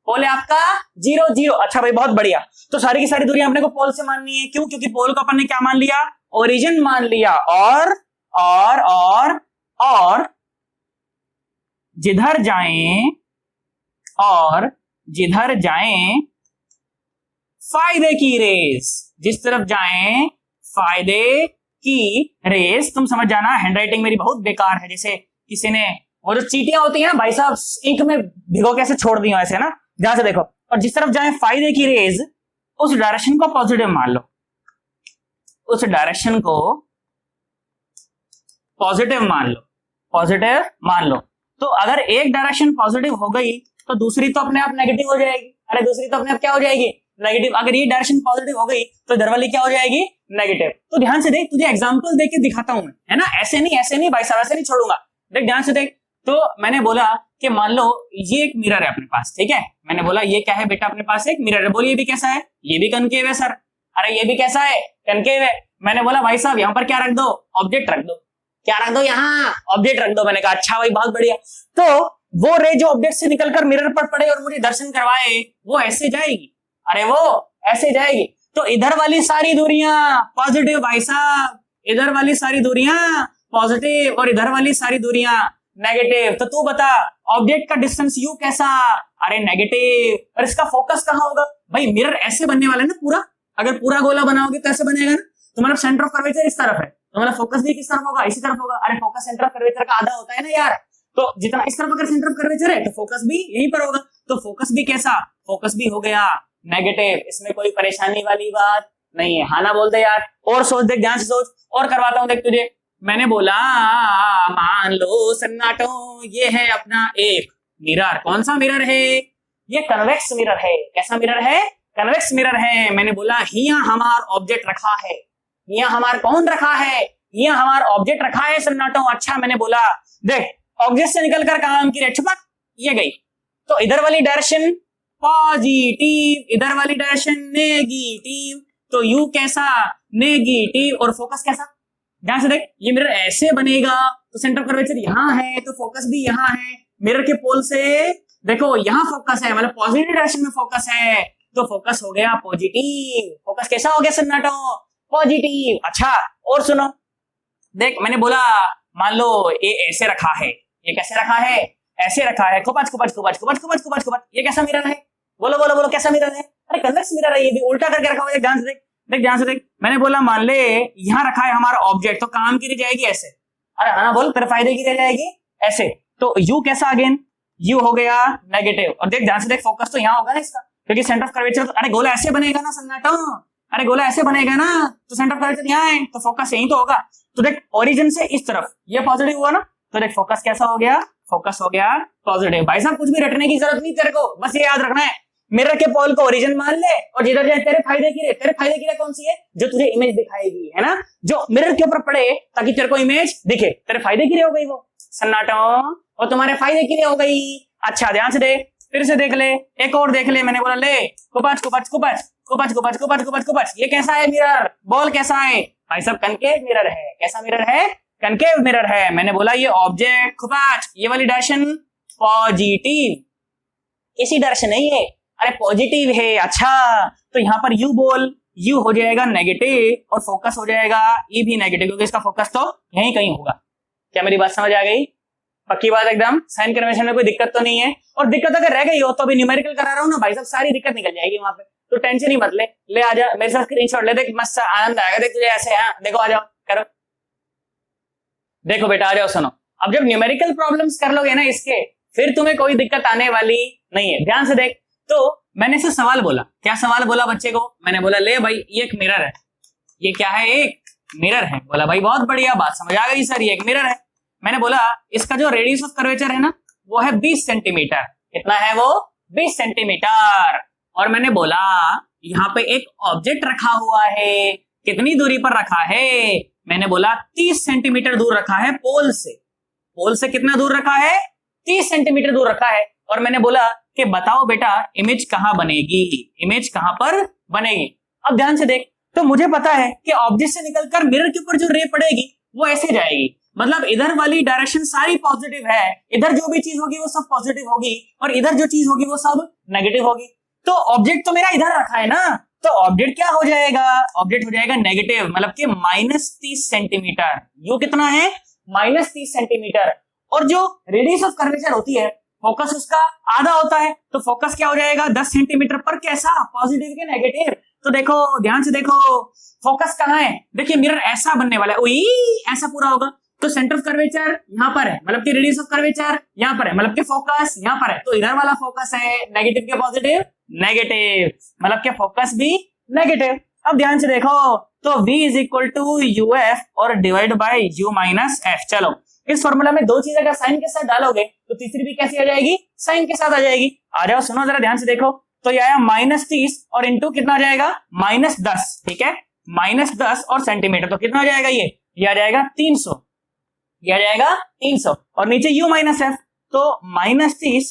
पोल है आपका 0 0। अच्छा भाई बहुत बढ़िया, तो सारी की सारी दूरियां अपने को पोल से माननी है। क्यों? क्योंकि पोल को अपन ने क्या मान लिया? ओरिजिन मान लिया। और जिधर जाएं फायदे की रेस, जिस तरफ जाएं फायदे की रेस। तुम समझ जाना, हैंडराइटिंग मेरी बहुत बेकार है, जैसे किसी ने वो जो चीटियां होती है ना भाई साहब, इंक में भिगो के ऐसे छोड़ दी हो ऐसे ना। ध्यान से देखो, और जिस तरफ जाएं फायदे की रेस, उस डायरेक्शन को पॉजिटिव मान लो, उस डायरेक्शन को पॉजिटिव मान लो। तो अगर एक डायरेक्शन पॉजिटिव हो गई तो दूसरी तो अपने आप नेगेटिव हो जाएगी। अरे दूसरी तो अपने आप क्या हो जाएगी? नेगेटिव। अगर ये डायरेक्शन पॉजिटिव हो गई तो इधर वाली क्या हो जाएगी? नेगेटिव। तो ध्यान से देख, तुझे एग्जांपल देके दिखाता हूं मैं, है ना। ऐसे नहीं भाई साहब, ऐसे नहीं छोड़ूंगा। देख ध्यान से देख, तो मैंने बोला कि मान लो ये एक मिरर है अपने पास, ठीक है। मैंने बोला ये क्या है बेटा? अपने पास एक मिरर है। बोलिए ये भी कैसा है? ये भी कनकेव है सर। अरे ये भी कैसा है? कनकेव है। मैंने बोला भाई साहब यहाँ पर क्या रख दो? ऑब्जेक्ट रख दो। क्या रख दो? यहाँ ऑब्जेक्ट रख दो। मैंने कहा अच्छा भाई बहुत बढ़िया। तो वो रे जो ऑब्जेक्ट से निकलकर मिरर पर पड़े और मुझे दर्शन करवाए, वो ऐसे जाएगी। अरे वो ऐसे जाएगी। तो इधर वाली सारी दूरियां पॉजिटिव भाई साहब, इधर वाली सारी दूरियां पॉजिटिव और इधर वाली सारी दूरियां नेगेटिव। तो तू बता ऑब्जेक्ट का डिस्टेंस यू कैसा? अरे नेगेटिव। और इसका फोकस कहाँ होगा? भाई मिरर ऐसे बनने वाला है ना पूरा, अगर पूरा गोला बनाओगे तो ऐसे बनेगा ना। तो मतलब सेंटर ऑफ कर्वेचर इस तरफ है, तो मतलब फोकस भी किस तरफ होगा? इसी तरफ होगा। अरे फोकस सेंटर ऑफ कर्वेचर का आधा होता है ना यार, तो जितना इस तरफ अगर सेंटर ऑफ कर्वेचर है तो फोकस भी यहीं पर होगा। तो फोकस भी कैसा? फोकस भी हो गया नेगेटिव। इसमें कोई परेशानी वाली बात नहीं है। हाँ ना बोल दे यार। और सोच देख, ध्यान से सोच, और करवाता हूं देख तुझे। मैंने बोला मान लो सन्नाटो, ये है अपना एक मिरर। कौन सा मिरर है? ये कन्वेक्स मिरर है। कैसा मिरर है? कन्वेक्स मिरर है। मैंने बोला हिया हमार ऑब्जेक्ट रखा है, हिया हमार कौन रखा है? हिया हमार ऑब्जेक्ट रखा है सन्नाटो। अच्छा मैंने बोला देख ऑब्जेक्ट से निकलकर काम की रेट ये गई, तो इधर वाली डायरेक्शन पॉजिटिव, इधर वाली डायरेक्शन नेगेटिव। तो यू कैसा? नेगेटिव। और फोकस कैसा? ध्यान से देख, ये मिरर ऐसे बनेगा तो सेंटर ऑफ कर्वेचर यहाँ है, तो फोकस भी यहाँ है। मिरर के पोल से देखो यहाँ फोकस है, मतलब पॉजिटिव डायरेक्शन में फोकस है, तो फोकस हो गया पॉजिटिव। फोकस कैसा हो गया सन्नाटो? पॉजिटिव। अच्छा और सुनो, देख मैंने बोला मान लो ये ऐसे रखा है, ये कैसे रखा है? ऐसे रखा है। खुपच खुपच खुपच खुपच खुपच खुपच खुपच। ये कैसा मिरर है? बोलो बोलो बोलो, कैसा मिरर है? अरे कन्वेक्स मिरर है। ये भी उल्टा करके रखा हुआ है। ध्यान से देख, देख ध्यान से देख। मैंने बोला मान ले यहाँ रखा है हमारा ऑब्जेक्ट, तो काम की रह जाएगी ऐसे। अरे हाँ बोल, तेरे फायदे की रह जाएगी ऐसे। तो यू कैसा? अगेन यू हो गया नेगेटिव। और देख ध्यान से देख, फोकस तो यहाँ होगा ना इसका, क्योंकि सेंटर ऑफ कर्वेचर। अरे गोला ऐसे बनेगा ना सन्नाटो, अरे गोला ऐसे बनेगा ना, तो सेंटर ऑफ कर्वेचर यहाँ है, तो फोकस यहीं तो होगा। तो देख ओरिजिन से इस तरफ ये पॉजिटिव हुआ ना, तो देख फोकस कैसा हो गया? फोकस हो गया पॉजिटिव। भाई साहब कुछ भी रटने की जरूरत नहीं तेरे को, बस ये याद रखना है मिरर के पोल को ओरिजिन मान ले, और जिधर जाए तेरे फायदे की रे। तेरे फायदे की रे कौन सी है? जो तुझे इमेज दिखाएगी, है ना, जो मिरर के ऊपर पड़े ताकि तेरे को इमेज दिखे। तेरे फायदे की रे हो गई वो सन्नाटो, और तुम्हारे फायदे की रे हो गई। अच्छा ध्यान से देख, फिर से देख ले, एक और देख ले। मैंने बोला ले कुपच कुपच कुपच कुपच कुपच कुपच कुपच कुपच। ये कैसा है मिरर? बॉल कैसा है? भाई साहब कनकेव मिरर है। कैसा मिरर है? कनकेव मिरर है। मैंने बोला ये ऑब्जेक्ट खुपाच, ये वाली डायरेक्शन पॉजिटिव, इसी डायरेक्शन नहीं है, अरे पॉजिटिव है। अच्छा तो यहाँ पर यू बोल, यू हो जाएगा नेगेटिव और फोकस हो जाएगा ई भी नेगेटिव, क्योंकि इसका फोकस तो यहीं कहीं होगा। क्या मेरी बात समझ आ गई? पक्की बात एकदम। साइन कन्वेंशन में कोई दिक्कत तो नहीं है, और दिक्कत अगर रह गई हो तो अभी न्यूमेरिकल करा रहा हूँ ना भाई साहब, सारी दिक्कत निकल जाएगी वहां पे, तो टेंशन ही मत ले आ जा मेरे साथ स्क्रीनशॉट ले, देख मस्त आनंद आएगा, देख तुझे ऐसे। हाँ देखो, आ जाओ करो, देखो बेटा आ जाओ, सुनो। अब जब न्यूमेरिकल प्रॉब्लम्स कर लोगे ना इसके, फिर तुम्हें कोई दिक्कत आने वाली नहीं है। ध्यान से देख, तो मैंने इसे सवाल बोला, क्या सवाल बोला बच्चे को? मैंने बोला ले भाई ये एक मिरर है, ये क्या है? एक मिरर है। बोला भाई बहुत बढ़िया बात, समझ आ गई सर, ये एक मिरर है। मैंने बोला इसका जो रेडियस ऑफ कर्वेचर है ना वो है 20 सेंटीमीटर। कितना है वो? 20 सेंटीमीटर। और मैंने बोला यहाँ पे एक ऑब्जेक्ट रखा हुआ है, कितनी दूरी पर रखा है? मैंने बोला 30 सेंटीमीटर दूर रखा है पोल से। पोल से कितना दूर रखा है? 30 सेंटीमीटर दूर रखा है। और मैंने बोला कि बताओ बेटा इमेज कहां बनेगी, इमेज कहां पर बनेगी? अब ध्यान से देख, तो मुझे पता है कि ऑब्जेक्ट से निकलकर मिरर के ऊपर जो रे पड़ेगी वो ऐसे जाएगी, मतलब इधर वाली डायरेक्शन सारी पॉजिटिव है, इधर जो भी चीज होगी वो सब पॉजिटिव होगी, और इधर जो चीज होगी वो सब नेगेटिव होगी। तो ऑब्जेक्ट तो मेरा इधर रखा है ना, तो ऑब्जेक्ट क्या हो जाएगा? ऑब्जेक्ट हो जाएगा नेगेटिव, मतलब कि -30 सेंटीमीटर। यू कितना है? -30 सेंटीमीटर। और जो रेडियस ऑफ कर्वेचर होती है, फोकस उसका आधा होता है, तो फोकस क्या हो जाएगा? 10 सेंटीमीटर पर। कैसा? पॉजिटिव के नेगेटिव। तो देखो ध्यान से देखो, फोकस कहाँ है? देखिए मिरर ऐसा बनने वाला है, ऐसा पूरा होगा, तो सेंटर ऑफ कर्वेचर यहाँ पर है, मतलब कि रेडियस ऑफ कर्वेचर यहाँ पर है, मतलब कि फोकस यहाँ पर है, तो इधर वाला फोकस है नेगेटिव के पॉजिटिव, नेगेटिव, मतलब कि फोकस भी नेगेटिव। अब ध्यान से देखो, तो V is equal to UF और divide by U minus F। चलो इस फॉर्मूला में दो चीजें का साइन के साथ डालोगे तो तीसरी भी कैसी आ जाएगी? साइन के साथ आ जाएगी। आ जाओ सुनो जरा ध्यान से देखो, तो ये आया -30 और इंटू कितना आ जाएगा? -10। ठीक है, -10 और सेंटीमीटर, तो कितना हो जाएगा? ये आ जाएगा 300, ये आ जाएगा 300, और नीचे U माइनस F, तो -30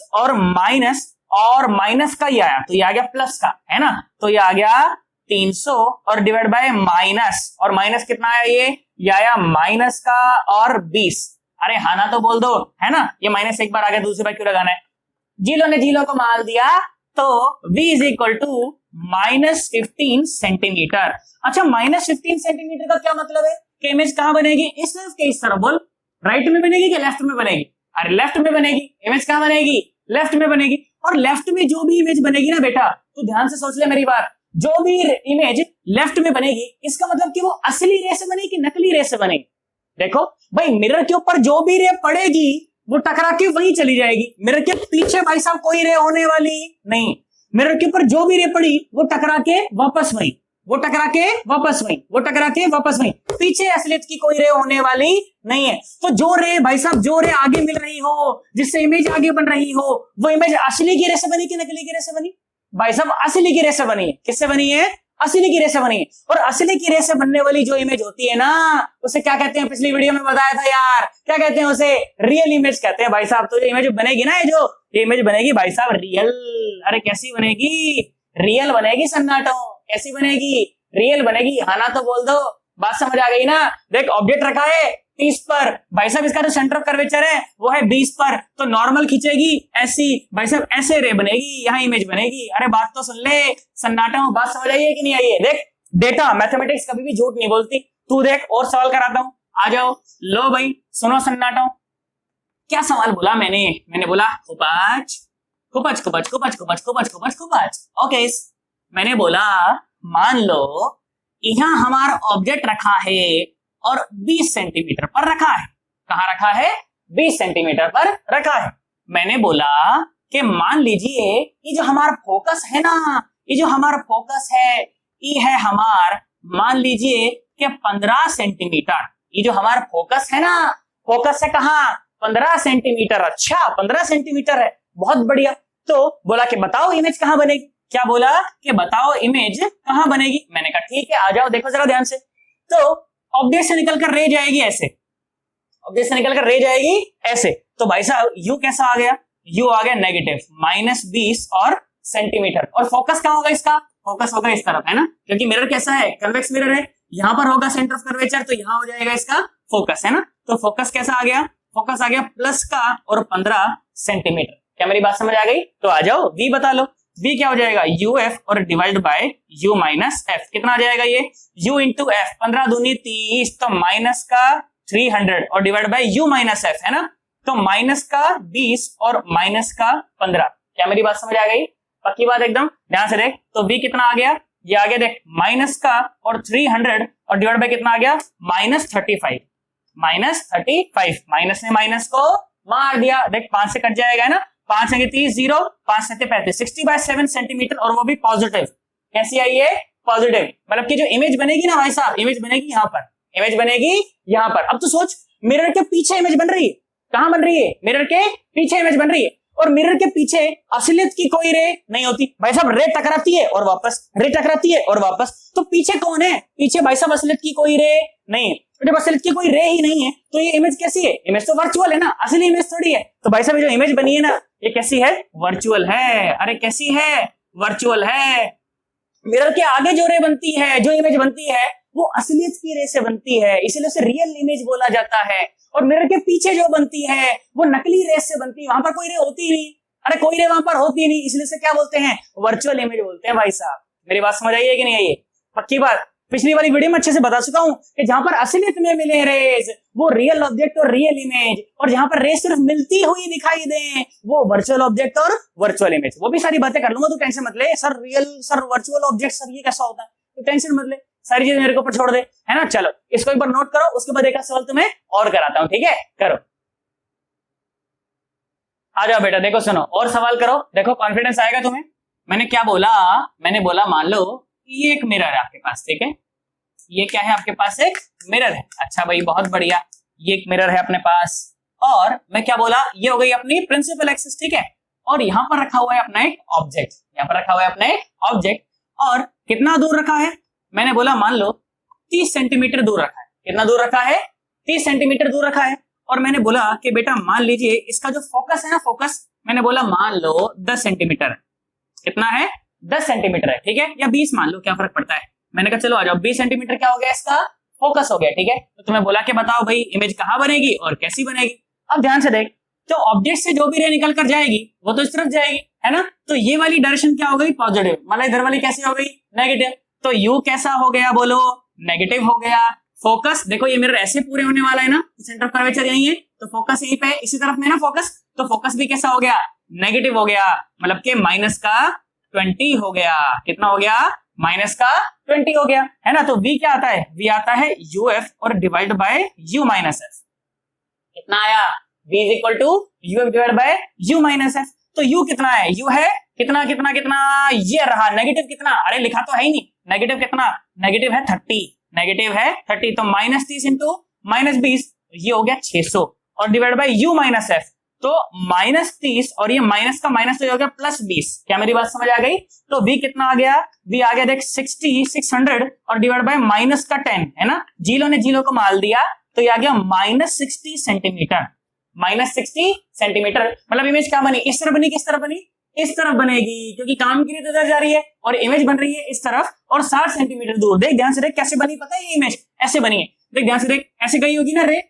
और माइनस का ये आया, तो ये आ गया प्लस का, है ना? तो ये आ गया 300 और डिवाइड बाय माइनस, और माइनस कितना आया? ये आया माइनस का और 20। अरे हाँ ना तो बोल दो, है ना? ये माइनस एक बार आ गया, दूसरी बार क्यों लगाना है? जीलो ने जीलो को मार दिया, तो V is equal to -15 centimetre. अच्छा -15 सेंटीमीटर का क्या मतलब है? कि इमेज कहां बनेगी? इस तरफ के इस तरफ बोल, राइट में बनेगी कि लेफ्ट में बनेगी? अरे लेफ्ट में बनेगी। इमेज कहां बनेगी? लेफ्ट में बनेगी। और लेफ्ट में जो भी इमेज बनेगी ना बेटा, तो ध्यान से सोच ले मेरी बात, जो भी इमेज लेफ्ट में बनेगी, इसका मतलब कि वो असली रे से बनेगी कि नकली रे से बनेगी? देखो भाई, मिरर के ऊपर जो भी रे पड़ेगी वो टकरा के वहीं चली जाएगी। मिरर के पीछे भाई साहब कोई रे होने वाली नहीं। मिरर के ऊपर जो भी रे पड़ी वो टकरा के वापस वहीं, वो टकरा के वापस वहीं, वो टकरा के वापस वहीं, पीछे असलियत की कोई रे होने वाली नहीं है। तो जो रे भाई साहब, जो रे आगे मिल रही हो, जिससे इमेज आगे बन रही हो, वो इमेज असली की रे से बनी कि नकली की रे से बनी? भाई साहब असली की रे से बनी है। किससे बनी है? असली की रे से बनी है। और असली की रे से बनने वाली जो इमेज होती है ना, उसे क्या कहते हैं? पिछली वीडियो में बताया था यार, क्या कहते हैं उसे? रियल इमेज कहते हैं भाई साहब। तो जो इमेज बनेगी ना, ये इमेज बनेगी भाई साहब रियल। अरे कैसी बनेगी? रियल बनेगी सन्नाटो। कैसी बनेगी? रियल बनेगी। हाँ ना तो बोल दो, बात समझ आ गई ना? देख ऑब्जेक्ट रखा है 30 पर, भाई साहब इसका जो सेंटर ऑफ कर्वेचर है वो है 20 पर, तो नॉर्मल खींचेगी ऐसी, भाई साहब ऐसे रे बनेगी, यहाँ इमेज बनेगी। अरे बात तो सुन ले सन्नाटा, बात समझ आई है कि नहीं आई है? देख डेटा मैथमेटिक्स कभी भी झूठ नहीं बोलती। तू देख और सवाल कराता हूं, आ जाओ। लो भाई सुनो सन्नाटा, क्या सवाल बोला मैंने बोला खुपाच खुपाच खुपाच खुपाच खुपाच खुपाच खुपाच खुपाच। ओके, मैंने बोला मान लो यहाँ हमारा ऑब्जेक्ट रखा है और 20 सेंटीमीटर पर रखा है। कहां रखा है? 20 सेंटीमीटर पर रखा है। मैंने बोला कि मान लीजिए ये जो हमारा फोकस है ना, ये जो हमारा फोकस है, ये है हमार, मान लीजिए कि 15 सेंटीमीटर। ये जो हमारा फोकस है ना, फोकस है कहां? 15 सेंटीमीटर। अच्छा 15 सेंटीमीटर है, बहुत बढ़िया। तो बोला कि बताओ इमेज कहां बनेगी? क्या बोला? कि बताओ इमेज कहां बनेगी। मैंने कहा ठीक है, आ जाओ देखो जरा ध्यान से। तो ऑब्जेक्ट से निकलकर रे जाएगी ऐसे, ऑब्जेक्ट से निकलकर रे जाएगी ऐसे। तो भाई साहब यू कैसा आ गया? यू आ गया नेगेटिव -20 और सेंटीमीटर। और फोकस कहां होगा इसका? फोकस होगा इस तरफ, है ना? क्योंकि मिरर कैसा है? कन्वेक्स मिरर है। यहां पर होगा सेंटर ऑफ कर्वेचर, तो यहां हो जाएगा इसका फोकस, है ना? तो फोकस कैसा आ गया, फोकस आ गया प्लस का और 15 सेंटीमीटर। क्या मेरी बात समझ आ गई? तो आ जाओ v बता लो, v क्या हो जाएगा uf और divide by u minus f। कितना आ जाएगा ये u इंटू एफ, 15 दूनी 30, तो माइनस का 300 और divide by u minus f है ना, तो माइनस का 20 और माइनस का 15। क्या मेरी बात समझ आ गई? पक्की बात एकदम, ध्यान से देख। तो v कितना आ गया, ये आ गया देख माइनस का और 300 और डिवाइड बाय कितना आ गया माइनस 35, माइनस 35। माइनस ने माइनस को मार दिया, देख 5 से कट जाएगा है ना, 5 से 30 0, 5 से 35, 60/7 सेंटीमीटर और वो भी पॉजिटिव। कैसी आई है? पॉजिटिव। मतलब कि जो इमेज बनेगी ना भाई साहब, इमेज बनेगी यहाँ पर, इमेज बनेगी यहाँ पर। अब तो सोच, मिरर के पीछे इमेज बन रही है। कहां बन रही है? मिरर के पीछे इमेज बन रही है। और मिरर के पीछे असलियत की कोई रे नहीं होती भाई साहब, रे टकराती है और वापस, रे टकराती है और वापस। तो पीछे कौन है? पीछे भाई साहब असलियत की कोई रे नहीं है। जब असलियत की कोई रे ही नहीं है तो ये इमेज कैसी है? इमेज तो वर्चुअल है ना, असली इमेज थोड़ी है। तो भाई साहब जो इमेज बनी है ना, ये कैसी है? वर्चुअल है। अरे कैसी है? वर्चुअल है। मिरर के आगे जो रे बनती है, जो इमेज बनती है, वो असलियत की रे से बनती है, इसीलिए उसे रियल इमेज बोला जाता है। और मिरर के पीछे जो बनती है वो नकली रे से बनती है, वहां पर कोई रे होती ही नहीं। अरे कोई रे वहां पर होती ही नहीं, इसलिए से क्या बोलते हैं? वर्चुअल इमेज बोलते हैं भाई साहब। मेरी बात समझ आई है कि नहीं आई है? पक्की बात। पिछली वाली वीडियो में अच्छे से बता चुका हूं कि जहां पर असलियत में मिले रेज वो रियल ऑब्जेक्ट और रियल इमेज, और जहां पर रेज सिर्फ मिलती हुई दिखाई दे वो वर्चुअल ऑब्जेक्ट और वर्चुअल इमेज। वो भी सारी बातें कर लूंगा, तो टेंशन मत ले। Sir real, sir virtual object, sir ये कैसा होता है? तो टेंशन मत ले, सारी चीजें मेरे को ऊपर छोड़ दे, है ना। चलो इसको एक बार नोट करो, उसके बाद एक सवाल तुम्हें और कराता हूं, ठीक है? करो, आ जाओ बेटा, देखो सुनो और सवाल करो, देखो कॉन्फिडेंस आएगा तुम्हें। मैंने क्या बोला? मैंने बोला मान लो ये एक मिरर है आपके पास, ठीक है? ये क्या है आपके पास? एक मिरर है। अच्छा भाई बहुत बढ़िया, ये एक मिरर है अपने पास। और मैं क्या बोला? ये हो गई अपनी प्रिंसिपल एक्सिस, ठीक है? और यहां पर रखा हुआ है अपना एक ऑब्जेक्ट, यहां पर रखा हुआ है अपना एक ऑब्जेक्ट। और कितना दूर रखा है? मैंने बोला मान लो 30 सेंटीमीटर दूर रखा है। कितना दूर रखा है? 30 सेंटीमीटर दूर रखा है। और मैंने बोला कि बेटा मान लीजिए इसका जो फोकस है ना, फोकस मैंने बोला मान लो 10 सेंटीमीटर है। कितना है? 10 सेंटीमीटर है, ठीक है? या 20 मान लो, क्या फर्क पड़ता है। मैंने कहा चलो आ जाओ, 20 सेंटीमीटर क्या हो गया? इसका फोकस हो गया, ठीक है? तो तुम्हें बोला कि बताओ भाई इमेज कहां बनेगी और कैसी बनेगी। अब ध्यान से देख, तो ऑब्जेक्ट से जो भी रे निकल कर जाएगी वो तो इस तरफ जाएगी, है ना। तो ये वाली डायरेक्शन क्या हो गई? पॉजिटिव। मतलब इधर वाली कैसी हो गई? नेगेटिव। तो यू कैसा हो गया बोलो? नेगेटिव हो गया। फोकस देखो, ये मिरर ऐसे पूरे होने वाला है ना, सेंटर ऑफ कर्वेचर यही है, तो फोकस यहीं पे इसी तरफ में ना फोकस, तो फोकस भी कैसा हो गया? नेगेटिव हो गया। मतलब के माइनस का 20 हो गया। कितना हो गया? माइनस का 20 हो गया, है ना। तो v क्या आता है? v आता है uf और divide by u minus f। कितना आया? v is equal to uf divide by u minus f। तो u कितना है? u है कितना कितना कितना? ये रहा नेगेटिव कितना? अरे लिखा तो है ही नहीं। नेगेटिव कितना? नेगेटिव है 30, नेगेटिव है 30। तो माइनस 30 इंटू माइनस 20, ये हो गया 600 और divide by u minus f। तो माइनस 30 और ये माइनस का माइनस तो हो गया प्लस 20। क्या मेरी बात समझ आ गई? तो v कितना आ गया? v आ गया देख 600 और डिवाइड बाय माइनस का 10, है ना। जीरो ने जीरो को माल दिया तो ये आ गया माइनस 60 सेंटीमीटर। Minus 60 centimetre. मतलब इमेज क्या बनी? इस तरफ बनी, किस तरफ बनी? इस तरफ बनेगी, क्योंकि काम की रीत इधर जा रही है और इमेज बन रही है इस तरफ और 60 सेंटीमीटर दूर। देख ध्यान से देख कैसे बनी, पता है? ये इमेज ऐसे बनी है, देख ध्यान से देख, ऐसे गई होगी ना रे,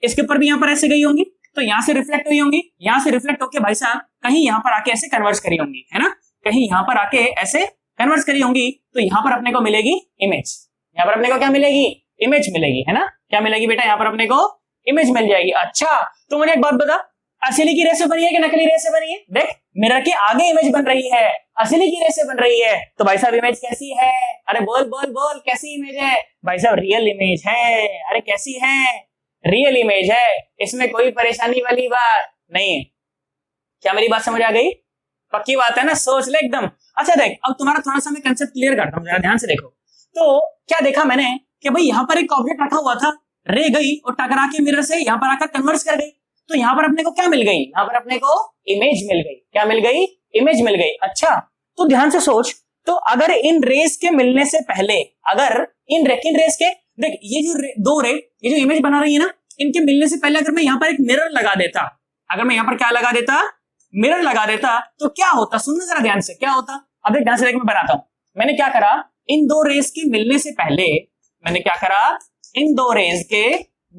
इसके ऊपर भी यहाँ पर ऐसे गई होंगी, तो यहाँ से रिफ्लेक्ट हुई होंगी, यहाँ से रिफ्लेक्ट होके भाई साहब कहीं यहाँ पर आके ऐसे कन्वर्ट करी होंगी, है ना। कहीं यहाँ पर आके ऐसे कन्वर्ट करी होंगी, तो यहाँ पर अपने को मिलेगी इमेज। यहाँ पर अपने को क्या मिलेगी? इमेज मिलेगी, है ना। क्या मिलेगी बेटा? यहाँ पर अपने को इमेज मिल जाएगी। अच्छा तो मुझे एक बात बता, असली की रे से बनी है कि नकली रे से बनी है? देख मिरर के आगे इमेज बन रही है, असली की रे से बन रही है, तो भाई साहब इमेज कैसी है? अरे बोल बोल बोल, कैसी इमेज है? भाई साहब रियल इमेज है। अरे कैसी है? रियल इमेज है, इसमें कोई परेशानी वाली बात नहीं है। क्या मेरी बात समझ आ गई? पक्की बात है ना, सोच ले एकदम। अच्छा देख, अब तुम्हारा थोड़ा सा मैं कंसेप्ट क्लियर करता हूँ, जरा ध्यान से देखो। तो क्या देखा मैंने कि भाई यहाँ पर एक ऑब्जेक्ट रखा हुआ था, रे गई और टकरा के मिरर से यहाँ पर आकर कन्वर्ट कर गई, तो यहाँ पर अपने को क्या मिल गई? यहाँ पर अपने को इमेज मिल गई। क्या मिल गई? इमेज मिल गई। अच्छा तो ध्यान से सोच, तो अगर इन रेस के मिलने से पहले, अगर इन रेस के, देख ये जो दो रे, ये जो इमेज बना रही है ना, इनके मिलने से पहले अगर मैं यहाँ पर एक मिरर लगा देता, अगर मैं यहाँ पर क्या लगा देता? मिरर लगा देता, तो क्या होता? सुनना जरा ध्यान से, क्या होता? अब देख ध्यान से देख, मैं बनाता हूं। मैंने क्या करा? इन दो रेस के मिलने से पहले मैंने क्या करा? इन दो रेस के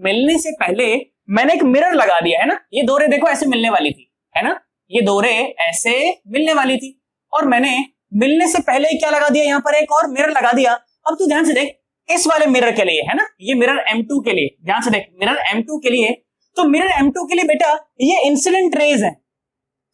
मिलने से पहले मैंने एक मिरर लगा दिया है ना, ये दो रे देखो ऐसे मिलने वाली थी, है ना, ये दो रे ऐसे मिलने वाली थी, और मैंने मिलने से पहले क्या लगा दिया, यहाँ पर एक और मिरर लगा दिया। अब तू ध्यान से देख, इस वाले मिरर के लिए, है ना, ये मिरर M2 के लिए, ध्यान से देख, मिरर M2 के लिए, तो मिरर M2 के लिए बेटा ये इंसिडेंट रेज है,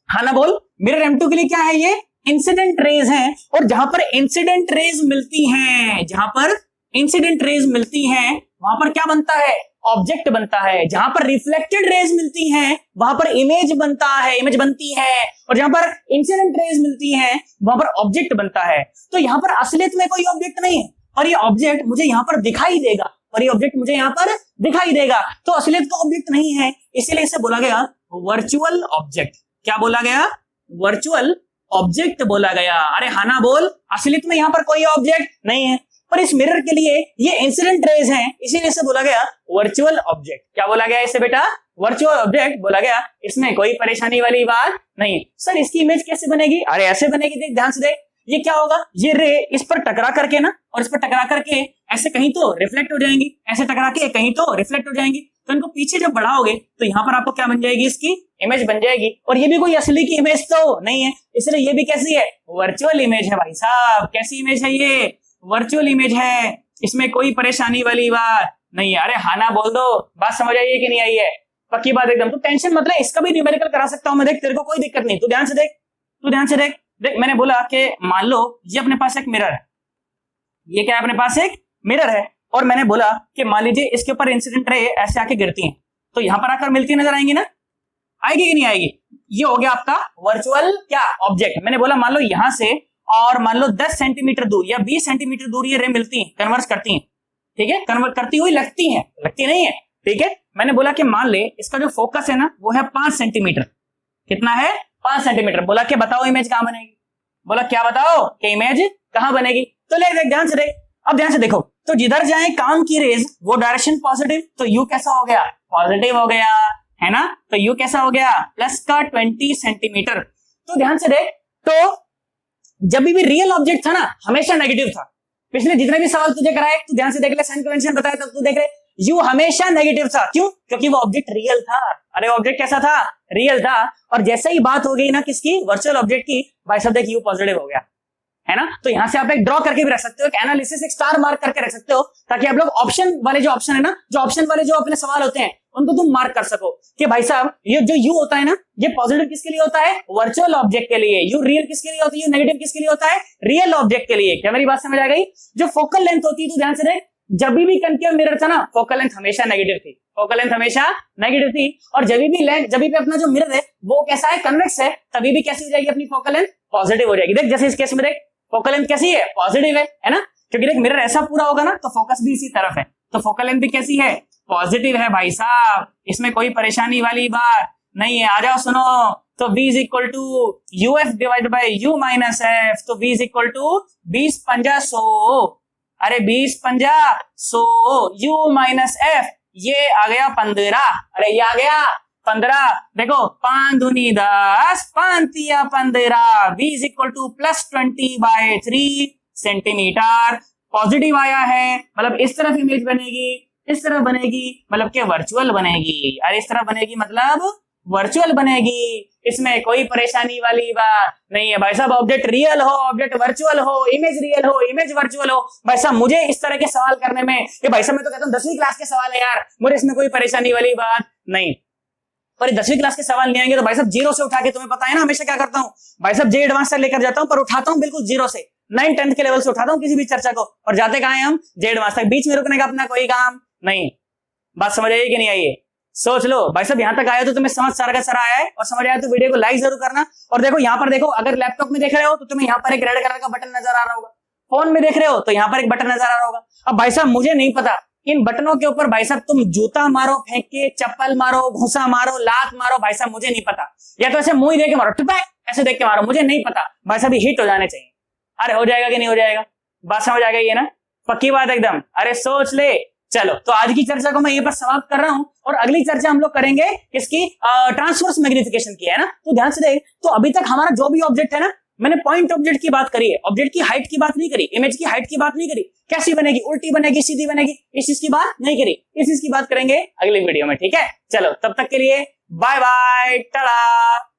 हाँ ना बोल, मिरर M2 के लिए क्या है, ये इंसिडेंट रेज है, और जहां पर इंसिडेंट रेज मिलती हैं, जहां पर इंसिडेंट रेज मिलती हैं वहां पर क्या बनता है, ऑब्जेक्ट बनता है। जहां पर रिफ्लेक्टेड रेज मिलती हैं वहां पर इमेज बनता है, इमेज बनती है, और जहां पर इंसिडेंट रेज मिलती हैं वहां पर ऑब्जेक्ट बनता है। तो यहां पर असलियत में कोई ऑब्जेक्ट नहीं है, और ये ऑब्जेक्ट मुझे यहां पर दिखाई देगा, और ये ऑब्जेक्ट मुझे यहां पर दिखाई देगा, तो असलियत का ऑब्जेक्ट नहीं है, इसीलिए इसे बोला गया वर्चुअल ऑब्जेक्ट। क्या बोला गया, वर्चुअल ऑब्जेक्ट बोला गया। अरे हाँ ना बोल, असलियत में यहां पर कोई ऑब्जेक्ट नहीं है, पर इस मिरर के लिए ये इंसिडेंट रेज हैं, इसीलिए इसे बोला गया वर्चुअल ऑब्जेक्ट। क्या बोला गया इसे बेटा, वर्चुअल ऑब्जेक्ट बोला गया। इसमें कोई परेशानी वाली बात नहीं। सर इसकी इमेज कैसे बनेगी, अरे ऐसे बनेगी, देख ध्यान से देख, ये क्या होगा, ये रे इस पर टकरा करके ना, और इस पर टकरा करके ऐसे कहीं तो रिफ्लेक्ट हो जाएंगी, ऐसे टकरा के कहीं तो रिफ्लेक्ट हो जाएंगी, तो इनको पीछे जब बढ़ाओगे तो यहाँ पर आपको क्या बन जाएगी, इसकी इमेज बन जाएगी। और ये भी कोई असली की इमेज तो नहीं है, इसलिए ये भी कैसी है, वर्चुअल इमेज है भाई साहब। कैसी इमेज है ये, वर्चुअल इमेज है, इसमें कोई परेशानी वाली बात नहीं है। अरे हाँ ना बोल दो, बात समझ आई है कि नहीं आई है, पक्की बात एकदम। तो टेंशन मत ले, इसका भी न्यूमेरिकल करा सकता हूं मैं, देख तेरे को कोई दिक्कत नहीं। तू ध्यान से देख, तू ध्यान से देख, देख मैंने बोला कि मान लो ये अपने पास एक मिरर है, ये क्या है अपने पास एक मिरर है, और मैंने बोला कि मान लीजिए इसके ऊपर इंसिडेंट रे ऐसे आके गिरती हैं, तो यहां पर आकर मिलती नजर आएंगी ना, आएगी कि नहीं आएगी। ये हो गया आपका वर्चुअल क्या ऑब्जेक्ट। मैंने बोला मान लो यहां से और मान लो 10 सेंटीमीटर दूर या 20 सेंटीमीटर दूर ये रे मिलती हैं, कन्वर्स करती हैं, ठीक है, कन्वर्ट करती हुई लगती हैं, लगती नहीं है, ठीक है। मैंने बोला कि मान ले इसका जो फोकस है ना वो है 5 सेंटीमीटर, कितना है, 5 सेंटीमीटर। बोला कि बताओ इमेज कहां बनेगी, बोला क्या बताओ कि इमेज कहां बनेगी। तो ले देख ध्यान से देख, अब ध्यान से देखो, तो जिधर जाए काम की रेज वो डायरेक्शन पॉजिटिव, तो यू कैसा हो गया, पॉजिटिव हो गया, है ना, तो यू कैसा हो गया, प्लस का 20 सेंटीमीटर। तो ध्यान से देख, तो जब भी रियल ऑब्जेक्ट था ना हमेशा नेगेटिव था। पिछले जितने भी सवाल तुझे कराए तू ध्यान से देख ले, साइन कन्वेंशन बताया तब तू देख ले, यू हमेशा नेगेटिव था। क्यों, क्योंकि वो ऑब्जेक्ट रियल था। अरे ऑब्जेक्ट कैसा था, रियल था। और जैसे ही बात हो गई ना किसकी, वर्चुअल ऑब्जेक्ट की, भाई साहब देख यू पॉजिटिव हो गया, है ना। तो यहां से आप एक ड्रॉ करके भी रख सकते हो, एक एनालिसिस, एक स्टार मार्क करके रख सकते हो, ताकि आप लोग ऑप्शन वाले जो ऑप्शन है ना, जो ऑप्शन वाले जो अपने सवाल होते हैं उनको तुम मार्क कर सको कि भाई साहब ये जो यू होता है ना, ये पॉजिटिव किसके लिए होता है, वर्चुअल ऑब्जेक्ट के लिए। यू रियल किसके लिए होती है, नेगेटिव किसके लिए होता है, रियल ऑब्जेक्ट के लिए। क्या मेरी बात समझ आ गई। जो फोकल लेंथ होती है, तो ध्यान से देख, जब भी कनकेव मिरर था ना फोकल लेंथ हमेशा नेगेटिव थी, फोकल लेंथ हमेशा नेगेटिव थी। और जब भी अपना जो मिरर है वो कैसा है, कन्वेक्स है, तभी भी कैसी हो जाएगी अपनी फोकल लेंथ, पॉजिटिव हो जाएगी। देख जैसे इस केस में देख फोकल लेंथ कैसी है, पॉजिटिव है ना, क्योंकि देख मिरर ऐसा पूरा होगा ना तो फोकस भी इसी तरफ है, तो फोकल लेंथ भी कैसी है, पॉजिटिव है भाई साहब। इसमें कोई परेशानी वाली बात नहीं है। आ जाओ सुनो, तो v is equal to uf divide by u minus f, तो v इज इक्वल टू 20 पंजा 100, अरे 20 पंजा 100 u माइनस एफ, ये आ गया 15, अरे ये आ गया 15। देखो 5 दूनी 10, 5 तिया 15, v is equal two plus 20/3 centimetre. Positive आया है, मतलब इस तरफ इमेज बनेगी, इस तरफ बनेगी, मतलब कि वर्चुअल बनेगी। अरे इस तरफ बनेगी मतलब वर्चुअल बनेगी, इसमें कोई परेशानी वाली बात नहीं है भाई साहब। ऑब्जेक्ट रियल हो, ऑब्जेक्ट वर्चुअल हो, इमेज रियल हो, इमेज वर्चुअल हो, भाई साहब मुझे इस तरह के सवाल करने में, ये भाई साहब मैं तो कहता हूँ 10वीं क्लास के सवाल है यार, मुझे इसमें कोई परेशानी वाली बात नहीं। पर 10वीं क्लास के सवाल नहीं आएंगे तो भाई साहब जीरो से उठा के, तुम्हें पता है ना हमेशा क्या करता हूँ भाई साहब, जे एडवांस से लेकर जाता हूँ, पर उठाता हूँ बिल्कुल जीरो से, 9-10 के लेवल से उठाता हूँ किसी भी चर्चा को, और जाते कहां हैं हम, जे एडवांस तक। बीच में रुकने का अपना कोई काम नहीं। बात समझ आई कि नहीं आई है, सोच लो भाई साहब। यहां तक आया तो तुम्हें समझ सारा का सारा आया है, और समझ आया तो वीडियो को लाइक जरूर करना। और देखो यहाँ पर देखो, अगर लैपटॉप में देख रहे हो तो तुम्हें यहाँ पर एक रेड कलर का बटन नजर आ रहा होगा, फोन में देख रहे हो तो यहाँ पर एक बटन नजर आ रहा होगा। अब भाई साहब मुझे नहीं पता इन बटनों के ऊपर भाई साहब तुम जूता मारो, फेंक के चप्पल मारो, घुसा मारो, लात मारो, भाई साहब मुझे नहीं पता, या तो ऐसे मुंह ही देख के मारो, टुपा ऐसे देख के मारो, मुझे नहीं पता भाई साहब, हिट हो जाने चाहिए। अरे हो जाएगा कि नहीं हो जाएगा, बात समझ आ गई है ना, पक्की बात एकदम। अरे सोच ले। चलो तो आज की चर्चा को मैं यहीं पर समाप्त कर रहा हूं, और अगली चर्चा हम लोग करेंगे किसकी, ट्रांसवर्स मैग्निफिकेशन की, है ना। तो ध्यान से देख, तो अभी तक हमारा जो भी ऑब्जेक्ट है ना मैंने पॉइंट ऑब्जेक्ट की बात करी है, ऑब्जेक्ट की हाइट की बात नहीं करी, इमेज की हाइट की बात नहीं करी। कैसी बनेगी, उल्टी बनेगी, सीधी बनेगी, इस चीज की बात नहीं करी। इस चीज की बात करेंगे अगली वीडियो में, ठीक है। चलो तब तक के लिए बाय बाय, टाटा।